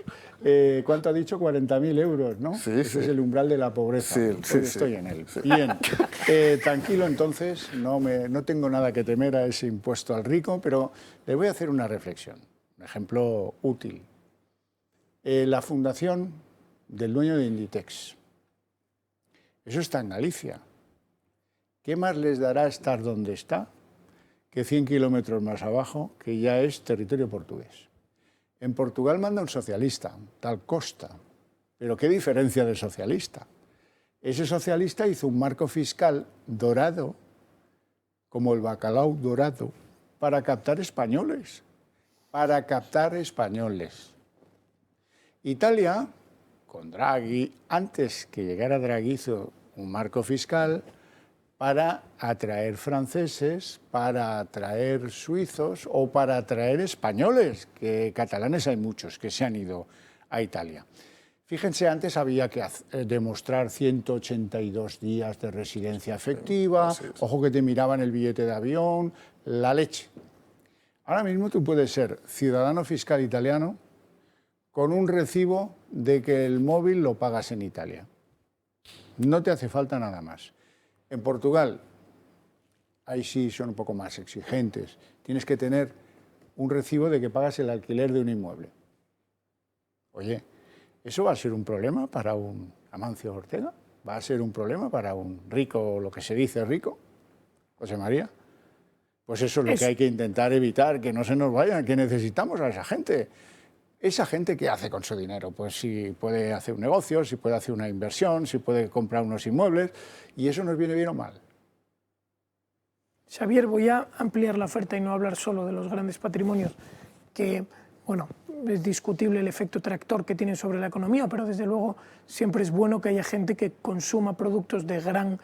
¿Cuánto ha dicho? 40.000 euros, ¿no? Sí, Ese es el umbral de la pobreza. Estoy en él. Bien, tranquilo entonces, no tengo nada que temer a ese impuesto al rico, pero le voy a hacer una reflexión, un ejemplo útil. La fundación del dueño de Inditex, eso está en Galicia. ¿Qué más les dará estar donde está que 100 kilómetros más abajo, que ya es territorio portugués? En Portugal manda un socialista, tal Costa. Pero ¿qué diferencia de socialista? Ese socialista hizo un marco fiscal dorado, como el bacalao dorado, para captar españoles. Para captar españoles. Italia, con Draghi, antes que llegara Draghi, hizo un marco fiscal para atraer franceses, para atraer suizos o para atraer españoles, que catalanes hay muchos que se han ido a Italia. Fíjense, antes había que demostrar 182 días de residencia efectiva, ojo que te miraban el billete de avión, la leche. Ahora mismo tú puedes ser ciudadano fiscal italiano con un recibo de que el móvil lo pagas en Italia. No te hace falta nada más. En Portugal, ahí sí son un poco más exigentes. Tienes que tener un recibo de que pagas el alquiler de un inmueble. Oye, ¿eso va a ser un problema para un Amancio Ortega? ¿Va a ser un problema para un rico, lo que se dice rico? José María. Pues eso es lo que hay que intentar evitar, que no se nos vayan, que necesitamos a esa gente. ¿Esa gente qué hace con su dinero? Pues si puede hacer un negocio, si puede hacer una inversión, si puede comprar unos inmuebles, y eso nos viene bien o mal. Xavier, voy a ampliar la oferta y no hablar solo de los grandes patrimonios, que, bueno, es discutible el efecto tractor que tienen sobre la economía, pero desde luego siempre es bueno que haya gente que consuma productos de gran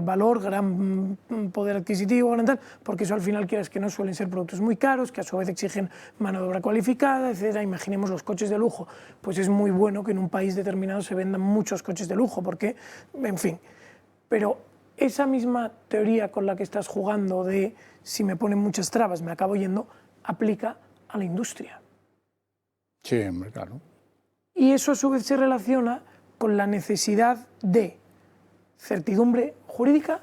valor, gran poder adquisitivo, gran tal, porque eso al final, quieras que no, suelen ser productos muy caros, que a su vez exigen mano de obra cualificada, etc. Imaginemos los coches de lujo, pues es muy bueno que en un país determinado se vendan muchos coches de lujo, porque, en fin, pero esa misma teoría con la que estás jugando de si me ponen muchas trabas me acabo yendo, aplica a la industria. Sí, hombre, claro. Y eso a su vez se relaciona con la necesidad de certidumbre jurídica,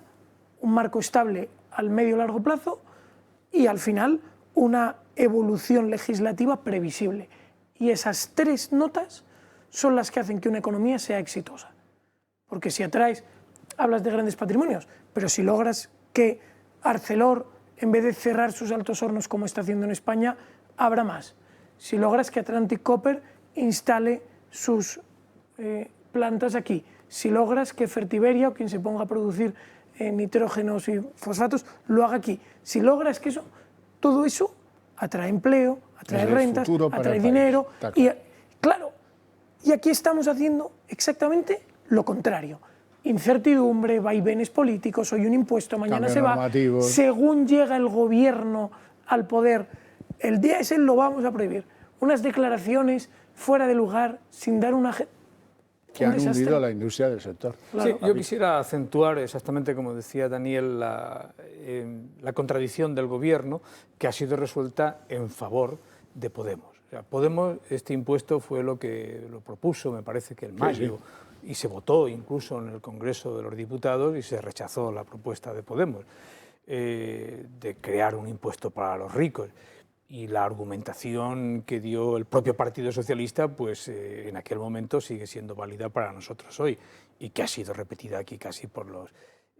un marco estable al medio y largo plazo y al final una evolución legislativa previsible. Y esas tres notas son las que hacen que una economía sea exitosa. Porque si atraes, hablas de grandes patrimonios, pero si logras que Arcelor, en vez de cerrar sus altos hornos como está haciendo en España, abra más. Si logras que Atlantic Copper instale sus plantas aquí. Si logras que Fertiberia o quien se ponga a producir nitrógenos y fosfatos lo haga aquí. Si logras que eso, todo eso atrae empleo, atrae rentas, atrae dinero. Y claro, y aquí estamos haciendo exactamente lo contrario. Incertidumbre, vaivenes políticos, hoy un impuesto, mañana se va. Según llega el gobierno al poder, el diésel lo vamos a prohibir. Unas declaraciones fuera de lugar, sin dar una... Que han hundido a la industria del sector. Sí, yo quisiera acentuar exactamente, como decía Daniel, la contradicción del gobierno que ha sido resuelta en favor de Podemos. O sea, Podemos, este impuesto fue lo que lo propuso, me parece que en mayo, y se votó incluso en el Congreso de los Diputados y se rechazó la propuesta de Podemos de crear un impuesto para los ricos. Y la argumentación que dio el propio Partido Socialista, pues en aquel momento sigue siendo válida para nosotros hoy y que ha sido repetida aquí casi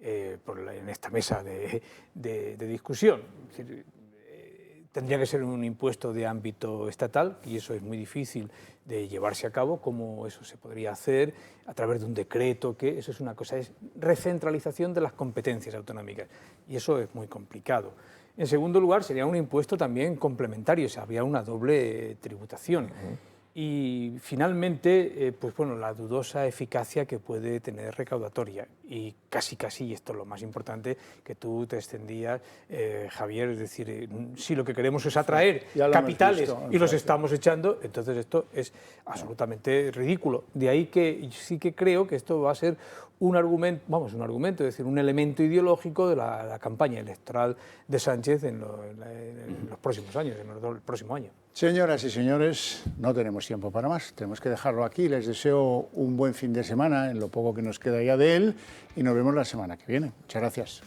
en esta mesa de discusión. Es decir, tendría que ser un impuesto de ámbito estatal y eso es muy difícil de llevarse a cabo. ¿Cómo eso se podría hacer? A través de un decreto, que eso es una cosa, es recentralización de las competencias autonómicas y eso es muy complicado. En segundo lugar, sería un impuesto también complementario, o sea, habría una doble tributación. Y finalmente, pues bueno, la dudosa eficacia que puede tener recaudatoria. Y casi, y esto es lo más importante, que tú te extendías, Javier, es decir, si lo que queremos es atraer capitales y los estamos echando, entonces esto es absolutamente ridículo. De ahí que sí que creo que esto va a ser un argumento, es decir, un elemento ideológico de la campaña electoral de Sánchez en los próximos años, en el próximo año. Señoras y señores, no tenemos tiempo para más, tenemos que dejarlo aquí. Les deseo un buen fin de semana en lo poco que nos queda ya de él y nos vemos la semana que viene. Muchas gracias.